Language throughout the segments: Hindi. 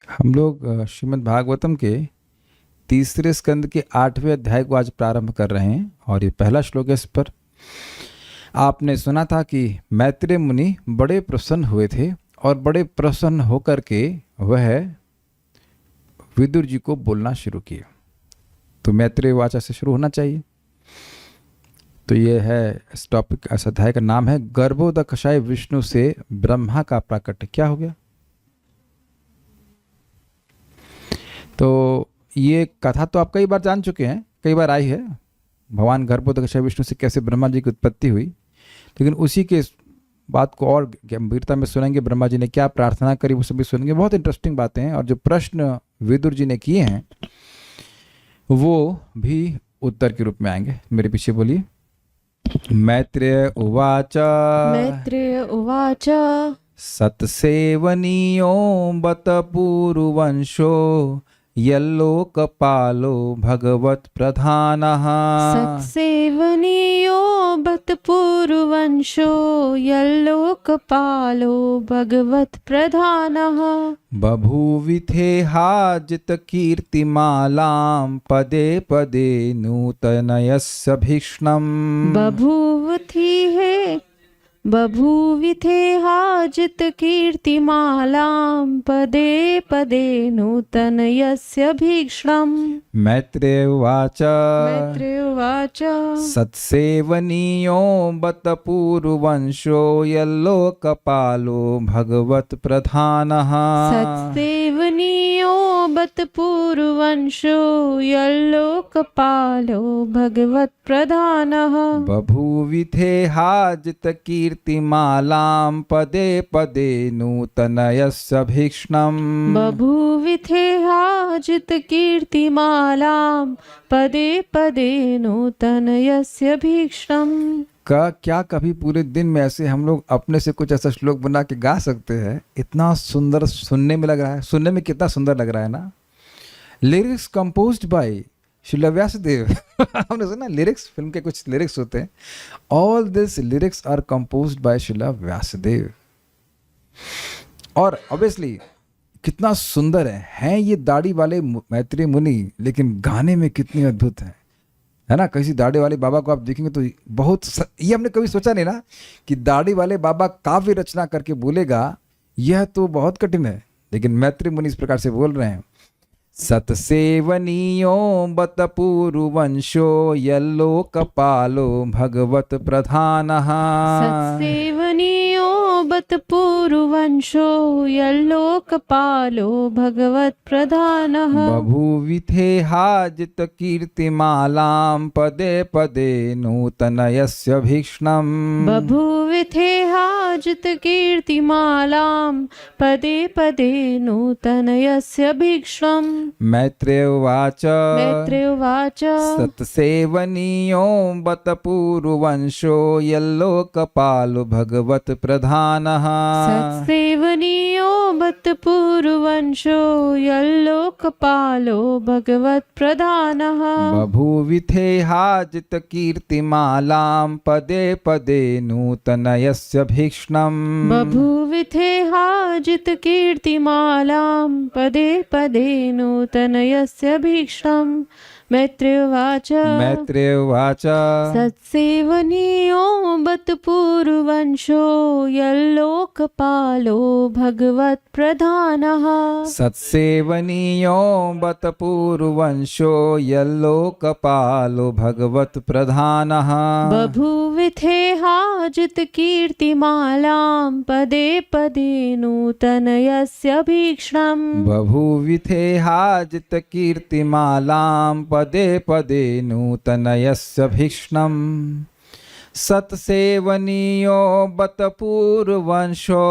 हम लोग श्रीमद् भागवतम के तीसरे स्कंद के 8वें अध्याय को आज प्रारंभ कर रहे हैं और ये पहला श्लोक है। इस पर आपने सुना था कि मैत्रेय मुनि बड़े प्रसन्न हुए थे और बड़े प्रसन्न होकर के वह विदुर जी को बोलना शुरू किया। तो मैत्रेय वाचा से शुरू होना चाहिए। तो ये है इस टॉपिक, इस अध्याय का नाम है गर्भोदकशाय विष्णु से ब्रह्मा का प्राकट्य। क्या हो गया? तो ये कथा तो आप कई बार जान चुके हैं, कई बार आई है। भगवान गर्भोदकशाय विष्णु से कैसे ब्रह्मा जी की उत्पत्ति हुई, लेकिन उसी के बात को और गंभीरता में सुनेंगे। ब्रह्मा जी ने क्या प्रार्थना करी वो सभी सुनेंगे। बहुत इंटरेस्टिंग बातें हैं और जो प्रश्न विदुर जी ने किए हैं वो भी उत्तर के रूप में आएंगे। मेरे पीछे बोलिए। मैत्रेय उवाच मैत्रेय उवाच सत्सेवनीयो बत पूर्ववंशो यल्लोकपालो भगवत् प्रधानः सत्सेवनीयो बत पूर्ववंशो यल्लोकपालो भगवत् प्रधानः बभूविथेहाजित कीर्तिमालां पदे पदे नूतनयस्य भीक्ष्णम् बभूविथेहाजित कीर्तिमालां पदे पदे नूतन यस्य भीक्ष्णम्। मैत्रेय उवाच मैत्रेय उवाच सत्सेवनीयो बत पूर्ववंशो यल्लोकपालो भगवत् प्रधानः सत्सेवनीयो बत पूर्ववंशो यल्लोकपालो भगवत् प्रधानः बभूविथेहाजित कीर्तिमालां पदे पदे नूतनयस्य भीक्ष्णम् बभूविथेहाजित कीर्तिमालां पदे पदे नूतन यस्य भीक्ष्णम्। का क्या कभी पूरे दिन में ऐसे हम लोग अपने से कुछ ऐसा श्लोक बना के गा सकते हैं? इतना सुंदर सुनने में लग रहा है, सुनने में कितना सुंदर लग रहा है ना। Lyrics composed by Srila Vyasadev. हमने सुना लिरिक्स, फिल्म के कुछ लिरिक्स होते हैं। All this lyrics are composed by Srila Vyasadev. और ऑब्वियसली कितना सुंदर है ये दाढ़ी वाले मैत्रेय मुनि, लेकिन गाने में कितनी अद्भुत है ना। किसी दाढ़ी वाले बाबा को आप देखेंगे तो बहुत ये हमने कभी सोचा नहीं ना कि दाढ़ी वाले बाबा काव्य रचना करके बोलेगा। यह तो बहुत कठिन है, लेकिन मैत्रेय मुनि इस प्रकार से बोल रहे हैं। सत्सेवनीयो बत पूर्ववंशो यल्लोकपालो भगवत् प्रधानः सत्सेवनीयो बत पूर्ववंशो यल्लोकपालो भगवत् प्रधानः बभूविथेहाजित कीर्तिमालां पदे पदे नूतनयस्य भीक्ष्णम् बभूविथेहाजित कीर्तिमालां पदे पदे नूतन यस्य भीक्ष्णम्। मैत्रेय उवाच मैत्रेय उवाच सत्सेवनीयो बत पूर्ववंशो यल्लोकपालो भगवत् प्रधानः सत्सेवनीयो बत पूर्ववंशो यल्लोकपालो भगवत् प्रधानः बभूविथेहाजित कीर्तिमालां पदे पदे नूतनयस्य भीक्ष्णम् बभूविथेहाजित कीर्तिमालां पदे पदे नूतन यस्य भीक्ष्णम्। मैत्रेय उवाच मैत्रेय उवाच सत्सेवनीयो बत पूर्ववंशो यल्लोकपालो भगवत् प्रधानः सत्सेवनीयो बत पूर्ववंशो यल्लोकपालो भगवत् प्रधानः बभूविथेहाजित कीर्तिमालां पदे पदे नूतन यस्य भीक्ष्णम् बभूविथेहाजित कीर्तिमालां पदे पदे नूतनयस्य भीक्ष्णम् सत्सेवनीयो बत पूर्ववंशो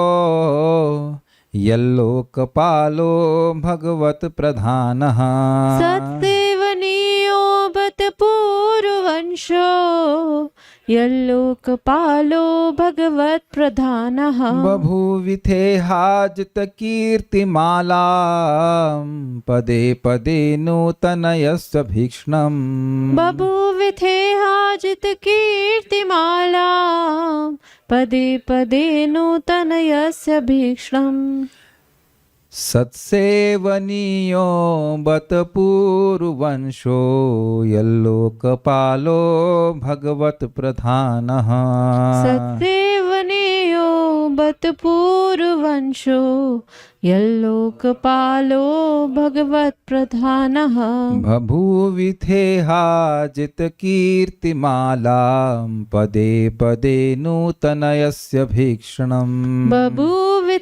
यल्लोकपालो भगवत् प्रधानः सत्सेवनीयो बत पूर्ववंशो यल्लोकपालो भगवत् प्रधानः बभूविथेहाजित कीर्तिमालां पदे पदे नूतनयस्य भीक्ष्णम् बभूविथेहाजित कीर्तिमालां पदे पदे नूतन यस्य भीक्ष्णम्। सत्सेवनीयो बत पूर्ववंशो यल्लोकपालो भगवत प्रधानः। सत्सेवनीयो बत पूर्ववंशो यल्लोकपालो भगवत् प्रधानः। बभूविथेहाजित कीर्तिमालां पदे पदे नूतनयस्य भीक्षणम्। बभूविथेहाजित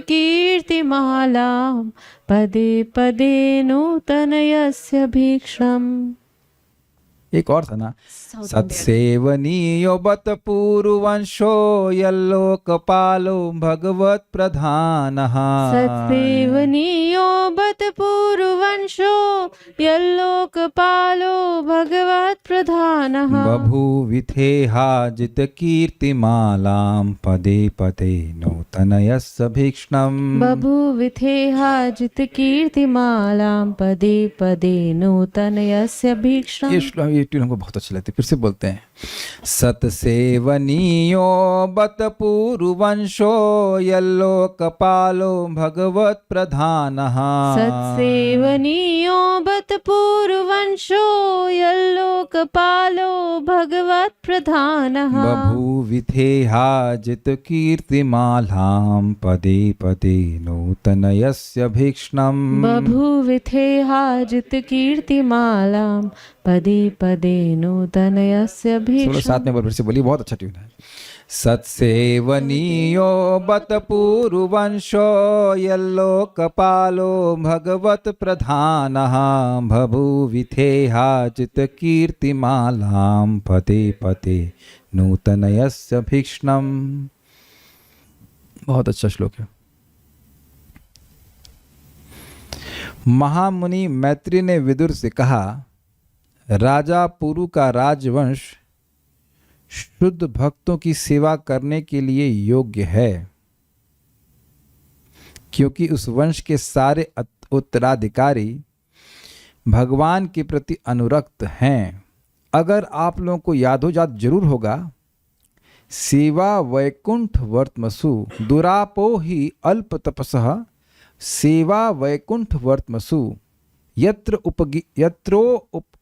कीर्तिमालां पदे पदे नूतनयस्य भीक्षणम्। एक और था ना, सत्सेवनीयो बत पूर्ववंशो यल्लोकपालो भगवत प्रधानः। सत्सेवनीयो बत पूर्ववंशो यल्लोकपालो भगवत् प्रधानः। बभूविथेहाजित कीर्तिमालां पदे पदे नूतनयस्य भीक्षणम्। बभूविथेहाजित कीर्तिमालां पदे पदे नूतनयस्य भीक्षणम्। ये ट्यून हमको बहुत अच्छी लगती है, फिर से बोलते हैं। सत्सेवनीयो बत पूर्ववंशो यल्लोकपालो भगवत प्रधानः। सत्सेवनीयो बत पूर्ववंशो यल्लोकपालो भगवत् प्रधानः। बभूविथेहाजित कीर्तिमालां पदे पदे नूतनयस्य भीक्षणम्। बभूविथेहाजित कीर्तिमालां पदे पदे नूतनयस्य भीक्षणम्। साथ में फिर से बोलिए, बहुत अच्छा ट्यून है। सत्सेवनीयो बत पूर्ववंशो यल्लोकपालो भगवत प्रधानः। बभूविथेहाजित कीर्तिमालां पदे पदे नूतनयस्य भीक्षणम्। बहुत अच्छा श्लोक है। महामुनि मैत्री ने विदुर से कहा, राजा पुरु का राजवंश शुद्ध भक्तों की सेवा करने के लिए योग्य है, क्योंकि उस वंश के सारे उत्तराधिकारी भगवान के प्रति अनुरक्त हैं। अगर आप लोगों को यादोजात जरूर होगा, सेवा वैकुंठ वर्तमसु दुरापो ही अल्प तपसः सेवा वैकुंठ वर्तमसु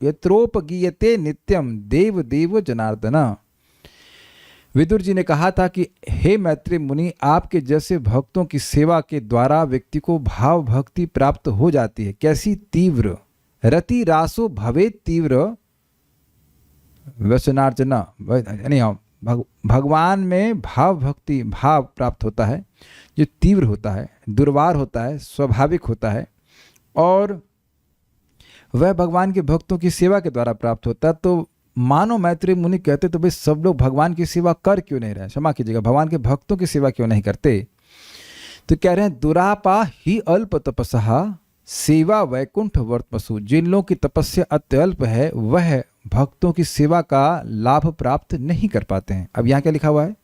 यत्रोपगीयते नित्यम देव देव जनार्दन। विदुर जी ने कहा था कि हे मैत्री मुनि, आपके जैसे भक्तों की सेवा के द्वारा व्यक्ति को भाव भक्ति प्राप्त हो जाती है। कैसी? तीव्र रति रासो भवेत तीव्र व्यसनार्चना, यानी भगवान में भाव भक्ति भाव प्राप्त होता है जो तीव्र होता है, दुर्वार होता है, स्वाभाविक होता है, और वह भगवान के भक्तों की सेवा के द्वारा प्राप्त होता है। तो मानो मैत्री मुनि कहते तो भाई सब लोग भगवान की सेवा कर क्यों नहीं रहे, क्षमा कीजिएगा, भगवान के भक्तों की सेवा क्यों नहीं करते? तो कह रहे हैं दुरापा ही अल्प तपस्या सेवा वैकुंठ वर्तमसु। जिन लोगों की तपस्या अत्यल्प है वह भक्तों की सेवा का लाभ प्राप्त नहीं कर पाते हैं। अब यहाँ क्या लिखा हुआ है?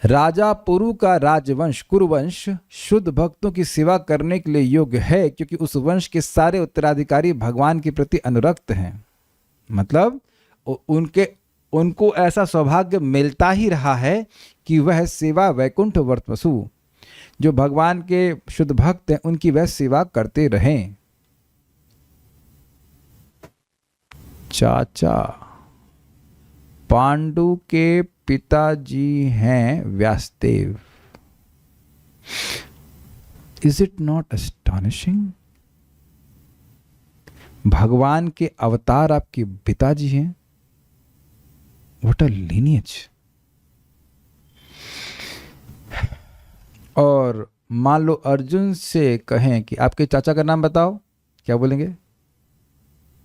राजा पुरु का राजवंश कुरुवंश शुद्ध भक्तों की सेवा करने के लिए योग्य है, क्योंकि उस वंश के सारे उत्तराधिकारी भगवान के प्रति अनुरक्त हैं। मतलब उनको ऐसा सौभाग्य मिलता ही रहा है कि वह सेवा वैकुंठ वर्तमसु, जो भगवान के शुद्ध भक्त हैं उनकी वह सेवा करते रहें। चाचा पांडु के पिताजी हैं Vyasadev. Is it not astonishing? भगवान के अवतार आपके पिताजी हैं। What a lineage. और मान लो अर्जुन से कहें कि आपके चाचा का नाम बताओ, क्या बोलेंगे?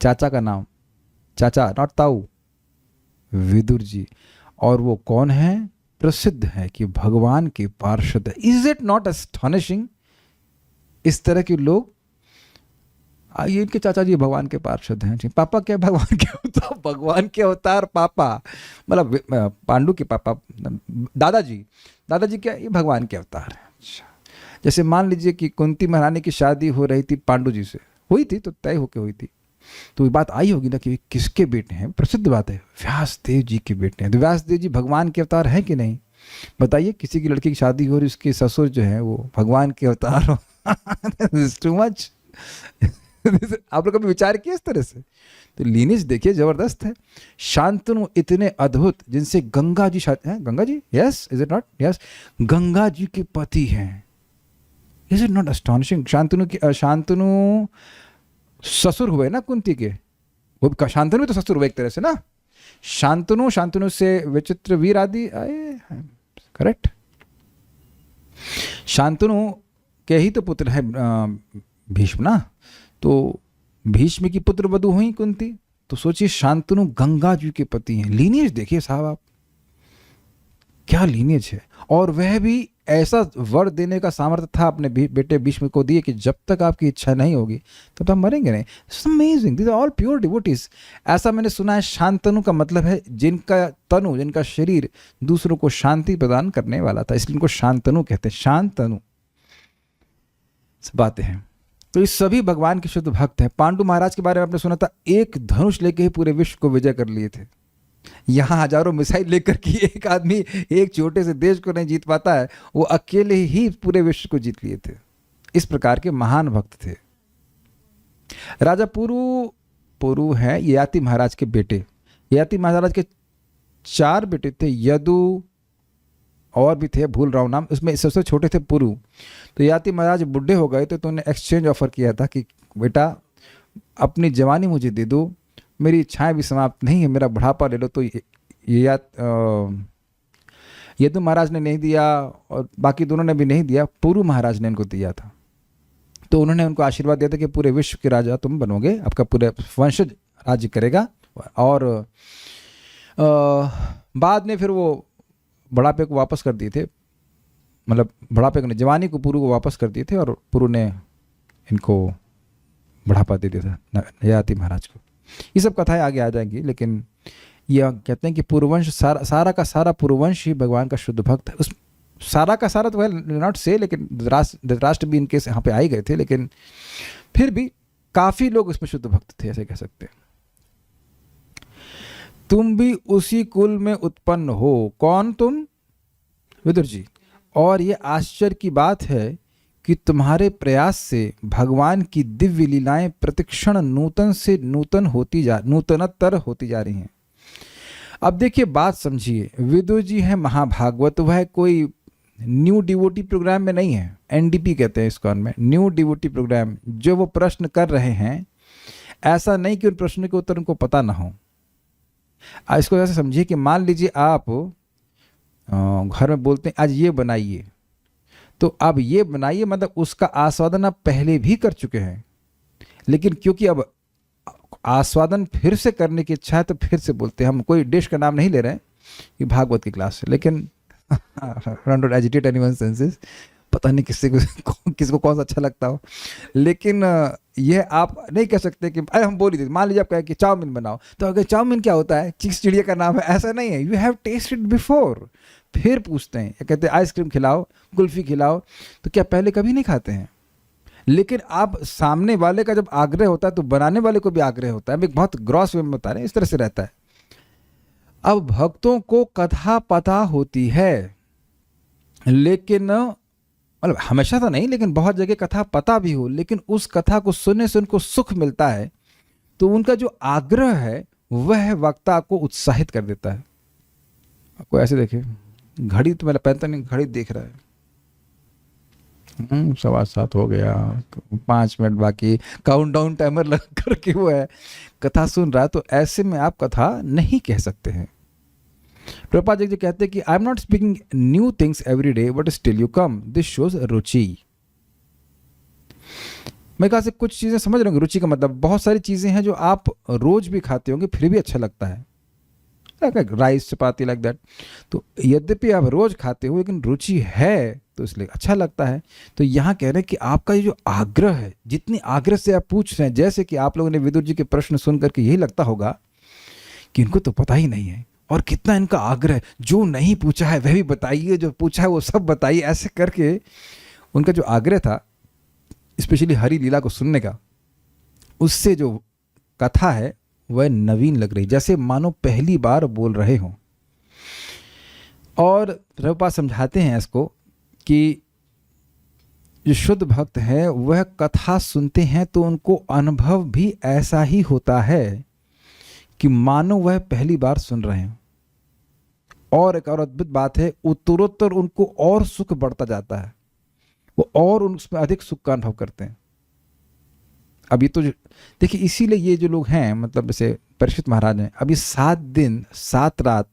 चाचा का नाम, चाचा, नॉट ताऊ, विदुर जी। और वो कौन है? प्रसिद्ध है कि भगवान के पार्षद है। Is it not astonishing? इस तरह के लोग, ये इनके चाचा जी भगवान के पार्षद हैं। पापा क्या भगवान के अवतार? भगवान के अवतार पापा, मतलब पांडु के पापा दादाजी, दादाजी क्या ये भगवान के अवतार है। अच्छा, जैसे मान लीजिए कि कुंती महारानी की शादी हो रही थी पांडु जी से, हुई थी तो तय होके हुई थी, तो ये बात आई होगी ना कि किसके बेटे हैं? प्रसिद्ध बात है, व्यासदेव जी के बेटे हैं। तो व्यासदेव जी भगवान के अवतार हैं कि नहीं? बताइए, किसी की लड़की की शादी हो रही, उसके ससुर जो है वो भगवान के अवतार हो। Too much. आप लोग कभी विचार किए इस तरह से? तो लीनेज देखिए, जबरदस्त है। शांतनु इतने अद्भुत जिनसे गंगा जी शादी है। Ganga ji, yes, is it not? Yes, Ganga ji के पति हैं। Is it not astonishing? Shantanu ससुर हुए ना कुंती के, वो शांतनु भी तो ससुर हुए एक तरह से ना। शांतनु से विचित्र वीर आदि आए, करेक्ट। शांतनु के ही तो पुत्र है भीष्म ना, तो भीष्म की पुत्र वधु हुई कुंती। तो सोचिए, शांतनु गंगा जी के पति हैं। लीनियज देखिए साहब आप, क्या लीनियज है। और वह भी ऐसा वर देने का सामर्थ्य था अपने बेटे भीष्म को दिए कि जब तक आपकी इच्छा नहीं होगी तब तक मरेंगे नहीं। Amazing, these are all pure devotees. ऐसा मैंने सुना है, शांतनु का मतलब है जिनका तनु, जिनका शरीर दूसरों को शांति प्रदान करने वाला था, इसलिए इनको शांतनु कहते हैं। शांतनु बातें हैं। तो ये सभी भगवान के शुद्ध भक्त हैं। पांडु महाराज के बारे में आपने सुना था, एक धनुष लेके ही पूरे विश्व को विजय कर लिए थे। यहाँ हजारों मिसाइल लेकर के एक आदमी एक छोटे से देश को नहीं जीत पाता है, वो अकेले ही पूरे विश्व को जीत लिए थे। इस प्रकार के महान भक्त थे। राजा पुरु हैं ययाति महाराज के बेटे। ययाति महाराज के 4 बेटे थे, यदु और भी थे, भूल रहा हूँ नाम, उसमें सबसे छोटे थे पुरु। तो ययाति महाराज बुढ़े हो गए थे, तो उन्हें एक्सचेंज ऑफर किया था कि बेटा अपनी जवानी मुझे दे दो, मेरी इच्छाएं भी समाप्त नहीं है, मेरा बुढ़ापा ले लो। तो यदु महाराज ने नहीं दिया और बाकी दोनों ने भी नहीं दिया, पुरु महाराज ने इनको दिया था। तो उन्होंने उनको आशीर्वाद दिया था कि पूरे विश्व के राजा तुम बनोगे, आपका पूरे वंशज राज्य करेगा। और बाद में फिर वो बुढ़ापे को वापस कर दिए थे, मतलब बुढ़ापे को नहीं, जवानी को पुरु को वापस कर दिए थे, और पुरु ने इनको बुढ़ापा दे दिया था ययाति महाराज को। ये सब कथाएं आगे आ जाएंगी, लेकिन यह कहते हैं कि पूर्ववंश सारा का सारा पूर्ववंश ही भगवान का शुद्ध भक्त है। उस सारा का सारा तो नॉट से, लेकिन धृतराष्ट्र भी इनके यहाँ पे आ ही गए थे, लेकिन फिर भी काफी लोग उसमें शुद्ध भक्त थे, ऐसे कह सकते हैं। तुम भी उसी कुल में उत्पन्न हो। कौन तुम? विदुर जी। और ये आश्चर्य की बात है कि तुम्हारे प्रयास से भगवान की दिव्य लीलाएं प्रतिक्षण नूतन से नूतनतर होती जा रही हैं। अब देखिए, बात समझिए, विदुर जी है महाभागवत, वह कोई न्यू डिवोटी प्रोग्राम में नहीं है। एनडीपी कहते हैं इसको में, न्यू डिवोटी प्रोग्राम। जो वो प्रश्न कर रहे हैं, ऐसा नहीं कि उन प्रश्नों के उत्तर उनको पता ना हो। इसको ऐसे समझिए कि मान लीजिए आप घर में बोलते हैं आज ये बनाइए, तो अब ये बनाइए मतलब उसका आस्वादन आप पहले भी कर चुके हैं, लेकिन क्योंकि अब आस्वादन फिर से करने की इच्छा है तो फिर से बोलते हैं। हम कोई डिश का नाम नहीं ले रहे हैं, ये भागवत की क्लास है, लेकिन डोंट एजिटेट एनीवन सेंसेस, पता नहीं किसको कौन सा अच्छा लगता हो, लेकिन यह आप नहीं कह सकते कि अरे हम बोल ही थे। मान लीजिए आप कहें कि चाउमीन बनाओ, तो अगर चाउमीन क्या होता है, चिड़िया का नाम है, ऐसा नहीं है। यू हैव टेस्टेड बिफोर, फिर पूछते हैं, कहते हैं आइसक्रीम खिलाओ, कुल्फी खिलाओ, तो क्या पहले कभी नहीं खाते हैं? लेकिन आप सामने वाले का जब आग्रह होता है तो बनाने वाले को भी आग्रह होता है। एक बहुत ग्रॉस वे में बता रहे हैं, इस तरह से रहता है। अब भक्तों को कथा पता होती है, लेकिन मतलब हमेशा तो नहीं, लेकिन बहुत जगह कथा पता भी हो, लेकिन उस कथा को सुनने से उनको सुख मिलता है, तो उनका जो आग्रह है वह वक्ता को उत्साहित कर देता है। आपको ऐसे देखे, घड़ी तो मेरा पहनता नहीं, घड़ी देख रहा है, 7:15 हो गया, 5 मिनट बाकी, काउंटडाउन टाइमर लगा करके वो है कथा सुन रहा है। तो ऐसे में आप कथा नहीं कह सकते हैं। प्रभुपाद जी कहते हैं कि I am not speaking new things every day but still you come, this shows रुचि। मैं कहा से कुछ चीजें समझ रहे होंगे। रुचि का मतलब बहुत सारी चीजें हैं जो आप रोज भी खाते होंगे फिर भी अच्छा लगता है, राइस चपाती लाइक दैट। तो यद्यपि आप रोज खाते हो लेकिन रुचि है तो इसलिए अच्छा लगता है। तो यहाँ कह रहे हैं कि आपका ये जो आग्रह है, जितनी आग्रह से आप पूछ रहे हैं, जैसे कि आप लोगों ने विदुर जी के प्रश्न सुन करके यही लगता होगा कि इनको तो पता ही नहीं है, और कितना इनका आग्रह, जो नहीं पूछा है वह भी बताइए, जो पूछा है वो सब बताइए। ऐसे करके उनका जो आग्रह था, स्पेशली हरि लीला को सुनने का, उससे जो कथा है वह नवीन लग रही, जैसे मानो पहली बार बोल रहे हों। और प्रभुपाद समझाते हैं इसको कि जो शुद्ध भक्त है वह कथा सुनते हैं तो उनको अनुभव भी ऐसा ही होता है कि मानो वह पहली बार सुन रहे हैं। और एक और अद्भुत बात है, उत्तरोत्तर उनको और सुख बढ़ता जाता है, वो और उसमें अधिक सुख का अनुभव करते हैं। अब ये तो देखिए, इसीलिए ये जो लोग हैं, मतलब जैसे परीक्षित महाराज हैं, अभी 7 दिन 7 रात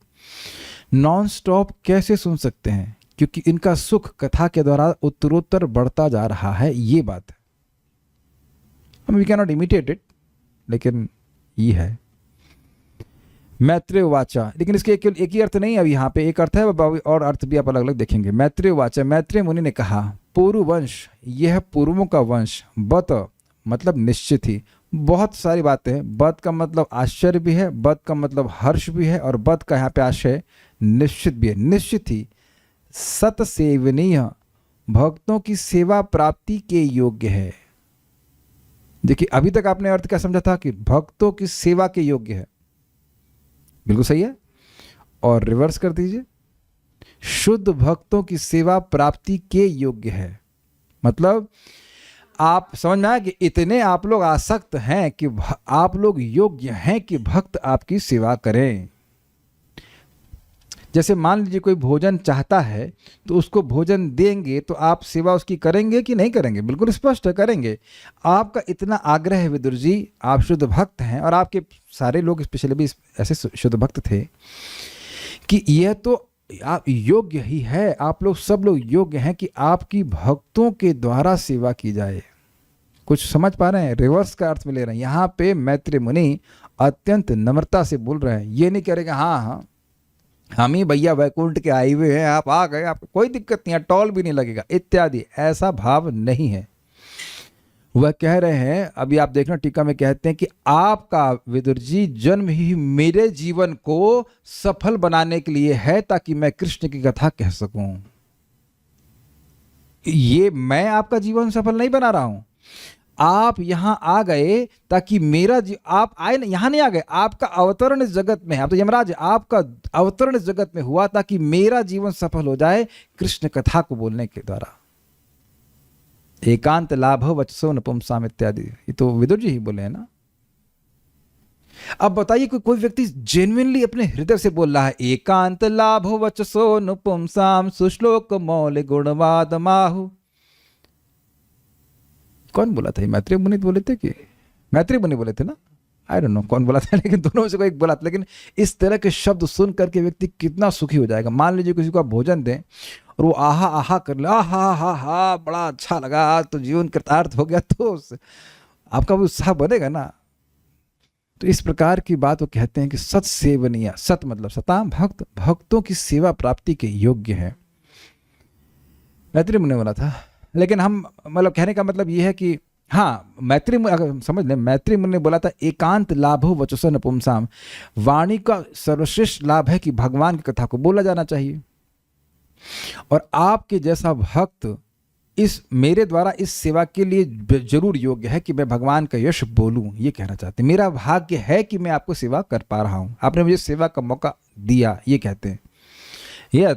नॉन स्टॉप कैसे सुन सकते हैं? क्योंकि इनका सुख कथा के द्वारा उत्तरोत्तर बढ़ता जा रहा है, ये बात है। We can not imitate it, लेकिन ये है। मैत्रेय वाचा, लेकिन इसके एक ही अर्थ नहीं, अब यहाँ पे एक अर्थ है और अर्थ भी आप अलग अलग देखेंगे। मैत्रेय वाचा, मैत्रेय मुनि ने कहा, पूर्व वंश, यह पूर्वों का वंश, बत मतलब निश्चित ही। बहुत सारी बातें हैं, बत का मतलब आश्चर्य भी है, बत का मतलब हर्ष भी है, और बत का यहाँ पे आशय निश्चित भी है। निश्चित ही सत सेवनीय, भक्तों की सेवा प्राप्ति के योग्य है। देखिए, अभी तक आपने अर्थ क्या समझा था कि भक्तों की सेवा के योग्य है, बिल्कुल सही है। और रिवर्स कर दीजिए, शुद्ध भक्तों की सेवा प्राप्ति के योग्य है। मतलब आप समझ में आया कि इतने आप लोग आसक्त हैं कि आप लोग योग्य हैं कि भक्त आपकी सेवा करें। जैसे मान लीजिए कोई भोजन चाहता है तो उसको भोजन देंगे, तो आप सेवा उसकी करेंगे कि नहीं करेंगे? बिल्कुल स्पष्ट है, करेंगे। आपका इतना आग्रह है विदुर जी, आप शुद्ध भक्त हैं, और आपके सारे लोग स्पेशली भी ऐसे शुद्ध भक्त थे कि यह तो आप योग्य ही है, आप लोग सब लोग योग्य हैं कि आपकी भक्तों के द्वारा सेवा की जाए। कुछ समझ पा रहे हैं? रिवर्स का अर्थ में ले रहे हैं। यहाँ पे मैत्रेय मुनि अत्यंत नम्रता से बोल रहे हैं, ये नहीं कह रहे कि हाँ हाँ हम ही भैया वैकुंठ के आए हुए हैं, आप आ गए, आपको कोई दिक्कत नहीं है, टॉल भी नहीं लगेगा इत्यादि, ऐसा भाव नहीं है। वह कह रहे हैं, अभी आप देखना टीका में कहते हैं कि आपका विदुर जी जन्म ही मेरे जीवन को सफल बनाने के लिए है, ताकि मैं कृष्ण की कथा कह सकूं। ये मैं आपका जीवन सफल नहीं बना रहा हूं, आप यहां आ गए ताकि मेरा आप आए यहां नहीं आ गए, आपका अवतरण इस जगत में है। आप तो यमराज, आपका अवतरण इस जगत में हुआ ताकि मेरा जीवन सफल हो जाए कृष्ण कथा को बोलने के द्वारा। एकांत लाभ वचसो नपुंसाम इत्यादि, ये तो विदुर जी ही बोले हैं ना। अब बताइए कोई व्यक्ति जेन्युइनली अपने हृदय से बोल रहा है, एकांत लाभ वचसो नपुंसाम सुश्लोक मौल गुणवाद माहु। कौन बोला था? मैत्रेय मुनि बोले थे कि मैत्रेय मुनि बोले थे ना, आई डोंट नो कौन बोला था, लेकिन दोनों में से कोई एक बोला था। लेकिन इस तरह के शब्द सुन करके व्यक्ति कितना सुखी हो जाएगा। मान लीजिए किसी को आप भोजन दें और वो आहा आहा कर ले, आहा हा हा बड़ा अच्छा लगा, तो जीवन कृतार्थ हो गया, तो आपका वो उत्साह बनेगा ना। तो इस प्रकार की बात वो कहते हैं कि सत सेवनीय, सत मतलब सता, भक्त, भक्तों की सेवा प्राप्ति के योग्य है। मैत्रेय मुनि बोला था, लेकिन हम मतलब कहने का मतलब ये है कि हाँ, मैत्रेय मुनि, अगर समझ लें, मैत्रेय मुनि ने बोला था एकांत लाभो वचसो नपुंसाम, वाणी का सर्वश्रेष्ठ लाभ है कि भगवान की कथा को बोला जाना चाहिए। और आपके जैसा भक्त इस मेरे द्वारा इस सेवा के लिए जरूर योग्य है कि मैं भगवान का यश बोलूं, ये कहना चाहते हैं। मेरा भाग्य है कि मैं आपको सेवा कर पा रहा हूं, आपने मुझे सेवा का मौका दिया, ये कहते हैं। यह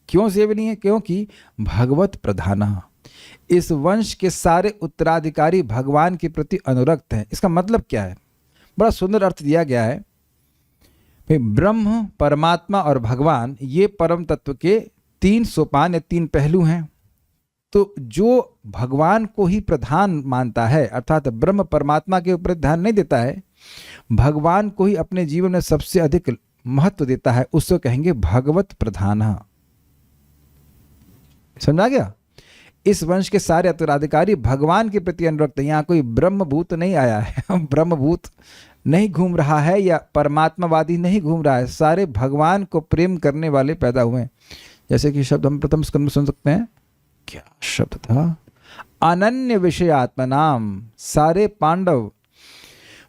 क्यों सेवनीय है? क्योंकि भगवत प्रधान, इस वंश के सारे उत्तराधिकारी भगवान के प्रति अनुरक्त हैं। इसका मतलब क्या है? बड़ा सुंदर अर्थ दिया गया है। ब्रह्म, परमात्मा और भगवान, ये परम तत्व के 3 सोपान या 3 पहलू हैं। तो जो भगवान को ही प्रधान मानता है, अर्थात ब्रह्म परमात्मा के ऊपर ध्यान नहीं देता है, भगवान को ही अपने जीवन में सबसे अधिक महत्व देता है, उसको कहेंगे भगवत प्रधान। समझा गया? इस वंश के सारे उत्तराधिकारी भगवान के प्रति अनुरक्त है। यहाँ कोई ब्रह्मभूत नहीं आया है, ब्रह्मभूत नहीं घूम रहा है या परमात्मावादी नहीं घूम रहा है, सारे भगवान को प्रेम करने वाले पैदा हुए हैं। जैसे कि शब्द हम प्रथम स्कंद में सुन सकते हैं, क्या शब्द था? अनन्य विषयात्मनाम। सारे पांडव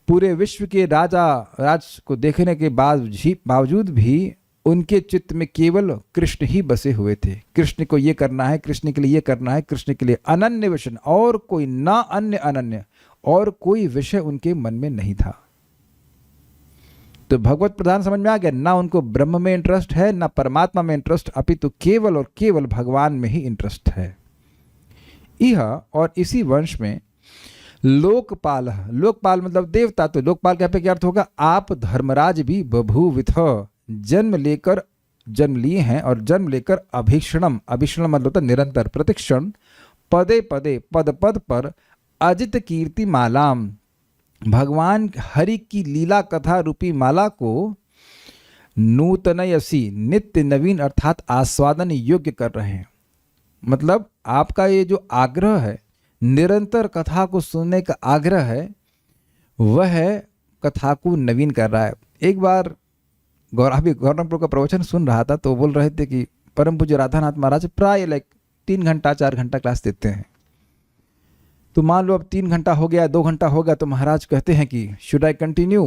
पूरे विश्व के राज को देखने के बावजूद भी उनके चित्त में केवल कृष्ण ही बसे हुए थे। कृष्ण को ये करना है, कृष्ण के लिए ये करना है, कृष्ण के लिए अनन्य विषय, और कोई ना अन्य अनन्य और कोई विषय उनके मन में नहीं था। तो भगवत प्रधान समझ में आ गया, ना उनको ब्रह्म में इंटरेस्ट है, ना परमात्मा में इंटरेस्ट, अपितु केवल और केवल भगवान में ही इंटरेस्ट है। यह और इसी वंश में लोकपाल, लोकपाल मतलब देवता, तो लोकपाल का क्या अर्थ होगा, आप धर्मराज भी बभूविथ, जन्म लिए हैं और जन्म लेकर अभीक्षणम, अभीक्षणम मतलब होता निरंतर, प्रतिक्षण, पदे पदे, पद पद पर, अजित कीर्ति मालाम, भगवान हरि की लीला कथा रूपी माला को नूतनयसी, नित्य नवीन अर्थात आस्वादन योग्य कर रहे हैं। मतलब आपका ये जो आग्रह है, निरंतर कथा को सुनने का आग्रह है, वह कथा को नवीन कर रहा है। एक बार गौरवपुर का प्रवचन सुन रहा था, तो बोल रहे थे कि परम पूज्य राधानाथ महाराज प्राय 3 घंटा 4 घंटा क्लास देते हैं। तो मान लो अब 3 घंटा हो गया, 2 घंटा हो गया, तो महाराज कहते हैं कि शुड आई कंटिन्यू,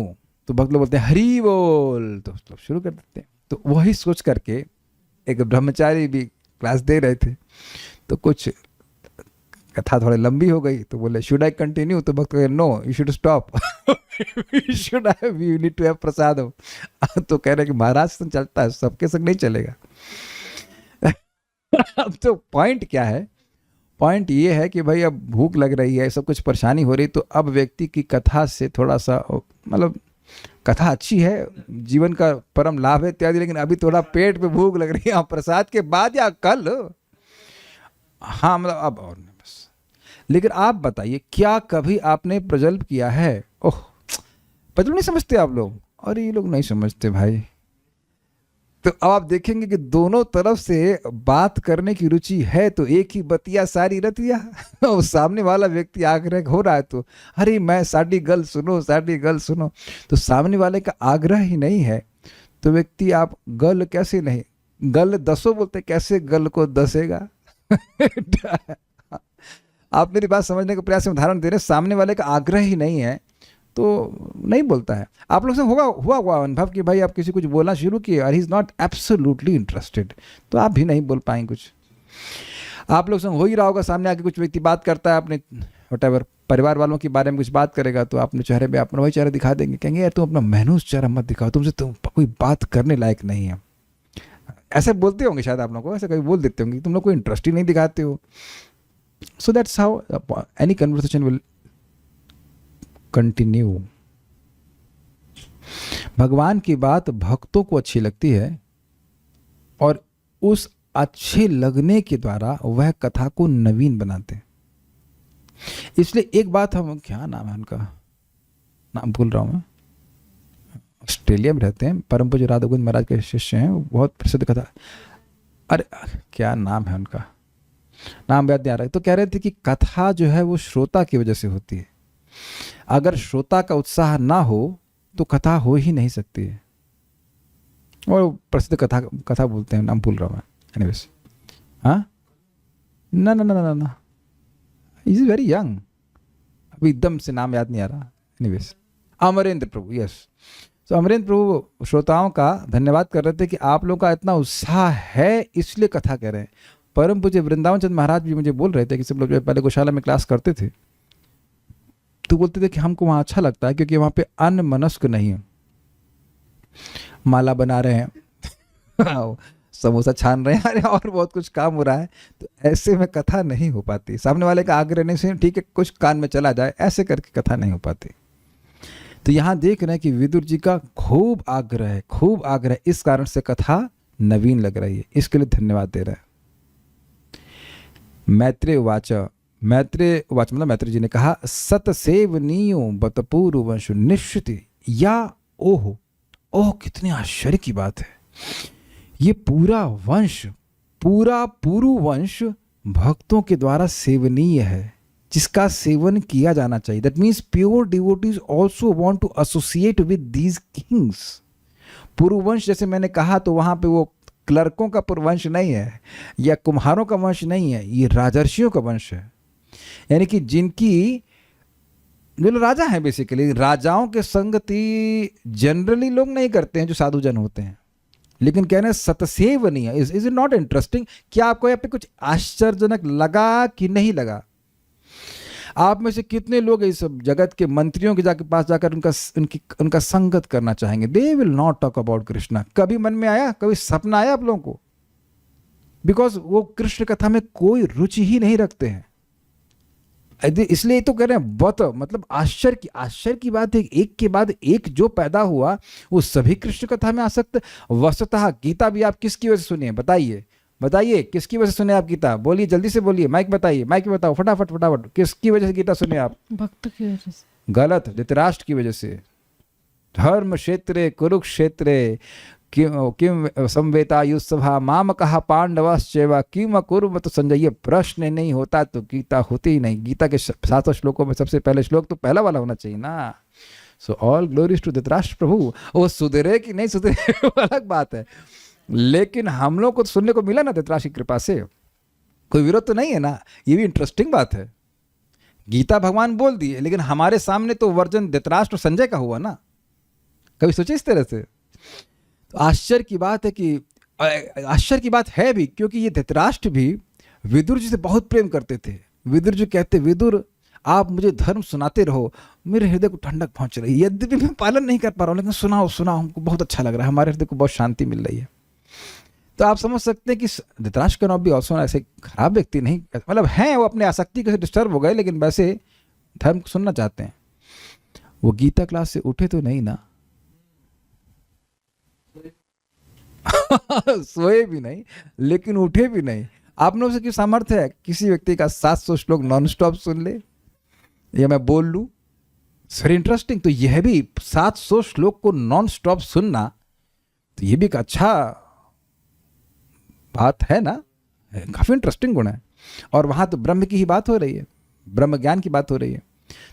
तो भक्त लोग बोलते हैं हरि बोल, तो लोग शुरू कर देते हैं। तो वही सोच करके एक ब्रह्मचारी भी क्लास दे रहे थे, तो कुछ कथा थोड़ी लंबी हो गई, तो बोले शुड आई कंटिन्यू, तो भक्त कहे no you should stop, you need to have prasad. तो कह रहे कि महाराज संग चलता है, सबके संग नहीं चलेगा। अब तो पॉइंट क्या है, पॉइंट ये है कि भाई अब भूख लग रही है, सब कुछ परेशानी हो रही, तो अब व्यक्ति की कथा से थोड़ा सा, मतलब कथा अच्छी है, जीवन का परम लाभ है इत्यादि, लेकिन अभी थोड़ा पेट पे भूख लग रही है, प्रसाद के बाद या कल, हाँ मतलब अब और नहीं बस। लेकिन आप बताइए, क्या कभी आपने प्रजल्प किया है? ओह, प्रजल्प नहीं समझते आप लोग? और ये लोग नहीं समझते भाई। तो अब आप देखेंगे कि दोनों तरफ से बात करने की रुचि है, तो एक ही बतिया सारी रतिया। और सामने वाला व्यक्ति आग्रह हो रहा है, तो अरे मैं साड़ी गल सुनो, साड़ी गल सुनो, तो सामने वाले का आग्रह ही नहीं है, तो व्यक्ति आप गल कैसे नहीं, गल दसो बोलते, कैसे गल को दसेगा? आप मेरी बात समझने का प्रयास में उदाहरण दे रहे हैं, सामने वाले का आग्रह ही नहीं है तो नहीं बोलता है। आप लोग से हुआ अनुभव कि भाई आप किसी कुछ बोलना शुरू किए और he is not absolutely interested, तो आप भी नहीं बोल पाएंगे कुछ। आप लोग से हो ही रहा होगा, सामने आके कुछ व्यक्ति बात करता है अपने व्हाटएवर परिवार वालों के बारे में कुछ बात करेगा, तो अपने चेहरे पे अपना वही चेहरा दिखा देंगे, कहेंगे यार तुम अपना मैनूस चेहरा मत दिखाओ, तुमसे तुम कोई बात करने लायक नहीं है। ऐसे बोलते होंगे शायद आप लोगों को, ऐसे कभी बोल देते होंगे, तुम लोग कोई इंटरेस्ट ही नहीं दिखाते हो। So that's how any conversation will continue. भगवान की बात भक्तों को अच्छी लगती है और उस अच्छे लगने के द्वारा वह कथा को नवीन बनाते हैं। इसलिए एक बात हम, क्या नाम है उनका, नाम भूल रहा हूं मैं, ऑस्ट्रेलिया में रहते हैं, परम पूज्य राधा गोविंद महाराज के शिष्य हैं, बहुत प्रसिद्ध कथा, अरे क्या नाम है उनका, नाम याद नहीं आ रहा है। तो कह रहे थे कि कथा जो है वो श्रोता की वजह से होती है, अगर श्रोता का उत्साह ना हो तो कथा हो ही नहीं सकती है। और प्रसिद्ध कथा बोलते हैं, नाम भूल रहा हूँ मैं, एनीवेज, हाँ ना ना ना ना ना, इज वेरी यंग, अभी एकदम से नाम याद नहीं आ रहा। एनीवेज, अमरेंद्र प्रभु, यस। तो अमरेंद्र प्रभु श्रोताओं का धन्यवाद कर रहे थे कि आप लोगों का इतना उत्साह है, इसलिए कथा कह रहे हैं। परम पूज्य वृंदावन चंद महाराज भी मुझे बोल रहे थे कि सब लोग पहले गौशाला में क्लास करते थे, तो बोलते थे कि हमको वहाँ अच्छा लगता है क्योंकि वहाँ पे अन्यमनस्क नहीं है, माला बना रहे हैं, समोसा छान रहे हैं, अरे और बहुत कुछ काम हो रहा है, तो ऐसे में कथा नहीं हो पाती। सामने वाले का आग्रह नहीं से ठीक है कुछ कान में चला जाए, ऐसे करके कथा नहीं हो पाती। तो यहाँ देख रहे हैं कि विदुर जी का खूब आग्रह है, खूब आग्रह, इस कारण से कथा नवीन लग रही है, इसके लिए धन्यवाद दे रहे हैं। मैत्रेय उवाच, मैत्रेय उवाच मतलब मैत्रेय जी ने कहा, सतसेवनीयो बत पूर्व वंश निश्चित या ओहो, ओह कितने आश्चर्य की बात है, ये पूरा वंश, पूरा पूर्व वंश भक्तों के द्वारा सेवनीय है, जिसका सेवन किया जाना चाहिए। That means pure devotees also want to associate with these kings. पूर्व वंश जैसे मैंने कहा, तो वहां पे वो क्लर्कों का पूर्ववंश नहीं है या कुम्हारों का वंश नहीं है, ये राजर्षियों का वंश है, यानी कि जिनकी जो राजा हैं, बेसिकली राजाओं के संगति जनरली लोग नहीं करते हैं जो साधु जन होते हैं, लेकिन कहने सतसेवनीय, इज इट नॉट इंटरेस्टिंग? क्या आपको यहाँ पे कुछ आश्चर्यजनक लगा कि नहीं लगा? आप में से कितने लोग इस जगत के मंत्रियों के पास जाकर उनका संगत करना चाहेंगे? They will not talk about Krishna. कभी मन में आया, कभी सपना आया आप लोगों को? बिकॉज वो कृष्ण कथा में कोई रुचि ही नहीं रखते हैं। इसलिए तो कह रहे हैं बहुत, मतलब आश्चर्य की बात है, एक के बाद एक जो पैदा हुआ वो सभी कृष्ण कथा में आसक्त। वस्तुतः गीता भी आप किसकी वजह से सुनिए? बताइए किसकी वजह से सुने आप गीता? बोलिए, जल्दी से बोलिए, माइक बताइए, माइक बताओ, फटाफट। किसकी वजह से गीता सुने आप? भक्त की वजह से। गलत, धृतराष्ट्र की वजह से। धर्म क्षेत्रे कुरुक्षेत्रे किम संवेतायुस्सभा माम कहा पांडवश्चैव किम कुर्वत संजय। ये प्रश्न नहीं होता तो गीता होती ही नहीं। गीता के 7 श्लोकों में सबसे पहले श्लोक तो पहला वाला होना चाहिए ना। So all glories to Dhritarashtra prabhu. वो सुधरे कि नहीं सुधरे वो अलग बात है, लेकिन हम लोग को तो सुनने को मिला ना धृतराष्ट्र की कृपा से, कोई विरोध तो नहीं है ना। ये भी इंटरेस्टिंग बात है। गीता भगवान बोल दिए, लेकिन हमारे सामने तो वर्जन धृतराष्ट्र संजय का हुआ ना। कभी सोचे इस तरह से? तो आश्चर्य की बात है कि आश्चर्य की बात है भी, क्योंकि ये धृतराष्ट्र भी विदुर जी से बहुत प्रेम करते थे। विदुर जी कहते, विदुर आप मुझे धर्म सुनाते रहो, मेरे हृदय को ठंडक पहुंच रही है। यद्यपि मैं पालन नहीं कर पा रहा हूँ, लेकिन सुनाओ हमको बहुत अच्छा लग रहा है, हमारे हृदय को बहुत शांति मिल रही है। तो आप समझ सकते हैं कि धृतराष्ट्र का भी ऑल्सो ऐसे खराब व्यक्ति नहीं, मतलब हैं वो अपने आसक्ति से डिस्टर्ब हो गए, लेकिन वैसे धर्म को सुनना चाहते हैं। वो गीता क्लास से उठे तो नहीं ना सोए भी नहीं, लेकिन उठे भी नहीं। आप लोगों से क्यों सामर्थ्य है किसी व्यक्ति का 700 श्लोक नॉन स्टॉप सुन ले, या मैं बोल लूं? Very interesting. तो यह भी 700 श्लोक को नॉन स्टॉप सुनना, तो ये भी एक अच्छा बात है ना, काफी इंटरेस्टिंग गुण है। और वहां तो ब्रह्म की ही बात हो रही है, ब्रह्म ज्ञान की बात हो रही है।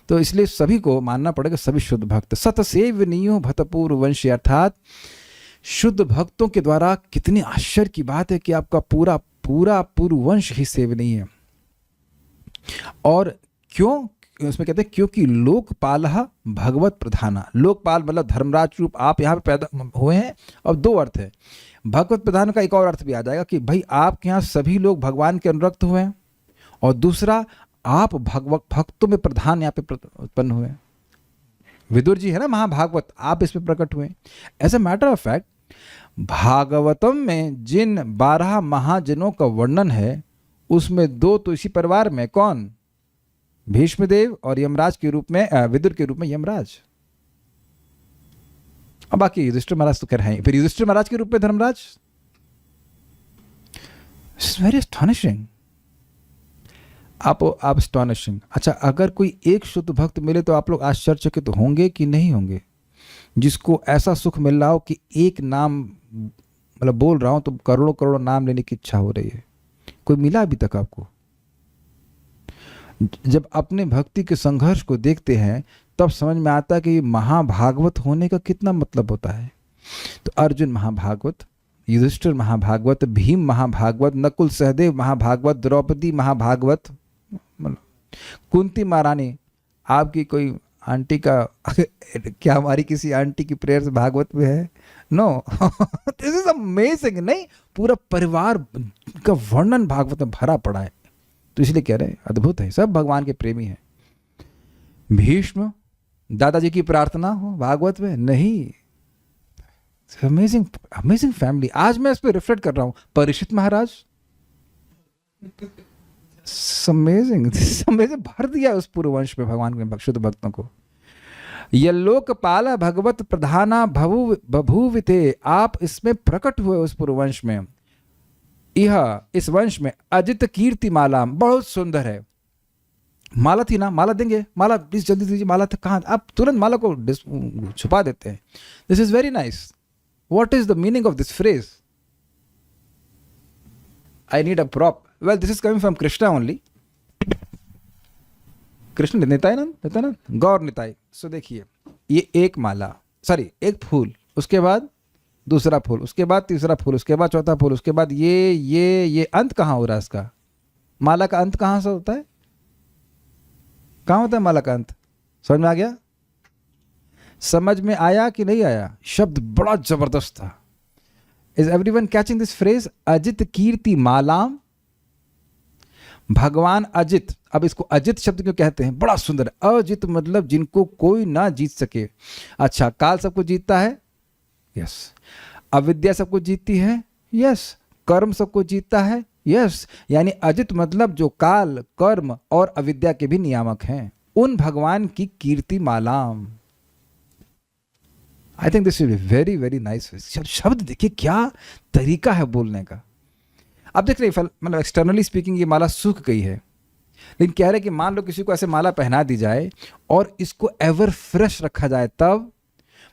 तो इसलिए सभी को मानना पड़ेगा, सभी शुद्ध भक्त। सतसेवनीयो भतपूर्व वंशी, अर्थात शुद्ध भक्तों के द्वारा कितनी आश्चर्य की बात है कि आपका पूरा पूर्व वंश ही सेवनीय है। और क्यों? उसमें कहते हैं क्योंकि लोकपाल भगवत प्रधाना। लोकपाल मतलब धर्मराज रूप आप यहाँ पे पैदा हुए हैं। और 2 अर्थ है। भगवत प्रधान का एक और अर्थ भी आ जाएगा कि भाई आपके यहाँ सभी लोग भगवान के अनुरक्त हुए हैं, और दूसरा आप भक्तों में प्रधान यहाँ पे उत्पन्न हुए हैं। विदुर जी है ना महाभागवत, आप इसमें प्रकट हुए। As a matter of fact Bhagavatam में जिन 12 महाजनों का वर्णन है, उसमें 2 तो इसी परिवार में, कौन? भीष्मदेव, और यमराज के रूप में, विदुर के रूप में यमराज। और बाकी युधिष्ठिर महाराज तो कह रहे हैं, फिर युधिष्ठिर महाराज के रूप में धर्मराज। It's very astonishing. आप एस्टॉनिशिंग। अच्छा, अगर कोई एक शुद्ध भक्त मिले तो आप लोग आश्चर्यचकित होंगे कि नहीं होंगे? जिसको ऐसा सुख मिल रहा हो कि एक नाम मतलब बोल रहा हूं तो करोड़ों नाम लेने की इच्छा हो रही है। कोई मिला अभी तक आपको? जब अपने भक्ति के संघर्ष को देखते हैं तब समझ में आता है कि महाभागवत होने का कितना मतलब होता है। तो अर्जुन महाभागवत, युधिष्ठिर महाभागवत, भीम महाभागवत, नकुल सहदेव महाभागवत, द्रौपदी महाभागवत, कुंती महारानी। आपकी कोई आंटी का क्या हमारी किसी आंटी की प्रेयर से भागवत में है? नो। This is amazing. नहीं, पूरा परिवार का वर्णन भागवत में भरा पड़ा है। तो इसलिए कह रहे हैं अद्भुत है, सब भगवान के प्रेमी हैं। भीष्म, दादाजी की प्रार्थना हो भागवत में? नहीं। Amazing family. आज मैं इस पर रिफ्लेक्ट कर रहा हूं। परीक्षित महाराज, अमेजिंग भर दिया उस पूर्व वंश में भगवान के शुद्ध भक्तों को। यल्लोकपाल भगवत प्रधाना बभूविते, आप इसमें प्रकट हुए उस पूर्व वंश में। यह इस वंश में अजित कीर्ति माला, बहुत सुंदर है। माला थी ना, माला देंगे, माला प्लीज जल्दी दीजिए। माला था कहाँ? आप तुरंत माला को छुपा देते हैं। This is very nice. What is the meaning of this phrase? I need a prop. Well, this is coming from Krishna only. Krishna Nitai Gaur Nitai. So देखिए, ये एक माला, सॉरी एक फूल, उसके बाद दूसरा फूल, उसके बाद तीसरा फूल, उसके बाद चौथा फूल, उसके बाद ये अंत कहाँ हो रहा है इसका? माला का अंत कहाँ से होता है? कहाँ होता है माला का अंत? समझ में आ गया? समझ में आया कि नहीं आया? शब्द बड़ा जबरदस्त था। Is everyone catching this phrase? Ajit कीर्ति मालाम। भगवान अजित, अब इसको अजित शब्द क्यों कहते हैं, बड़ा सुंदर है। अजित मतलब जिनको कोई ना जीत सके। अच्छा, काल सबको जीतता है, यस। अविद्या सबको जीतती है, यस। कर्म सबको जीतता है, यस। यानी अजित मतलब जो काल, कर्म और अविद्या के भी नियामक हैं, उन भगवान की कीर्ति मालाम। I think this is very very nice. शब्द देखिए क्या तरीका है बोलने का। अब देख रहे मतलब एक्सटर्नली स्पीकिंग ये माला सूख गई है, लेकिन कह रहे कि मान लो किसी को ऐसे माला पहना दी जाए और इसको एवर फ्रेश रखा जाए, तब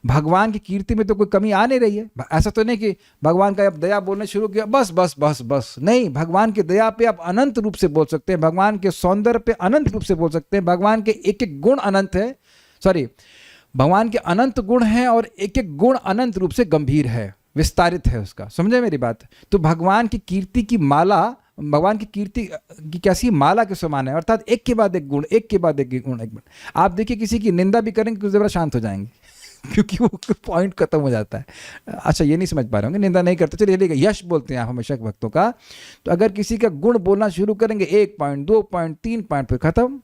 भगवान की कीर्ति में तो कोई कमी आ नहीं रही है। ऐसा तो नहीं कि भगवान का अब दया बोलने शुरू किया, बस बस बस बस, नहीं। भगवान की दया पे आप अनंत रूप से बोल सकते हैं, भगवान के सौंदर्य पे अनंत रूप से बोल सकते हैं, भगवान के एक एक गुण अनंत है, सॉरी, भगवान के अनंत गुण हैं और एक एक गुण अनंत रूप से गंभीर है, विस्तारित है उसका। समझे मेरी बात? तो भगवान की कीर्ति की माला, भगवान की कीर्ति की कैसी माला के समान है, अर्थात एक के बाद एक गुण, एक के बाद एक गुण, एक गुण। आप देखिए किसी की निंदा भी करेंगे कुछ देर बाद शांत हो जाएंगे क्योंकि वो पॉइंट खत्म हो जाता है। अच्छा, ये नहीं समझ पा रहे होंगे, निंदा नहीं करते, चलिए लेकिन यश बोलते हैं आप हमेशा भक्तों का। तो अगर किसी का गुण बोलना शुरू करेंगे, 1 पॉइंट, 2 पॉइंट, 3 पॉइंट, फिर खत्म।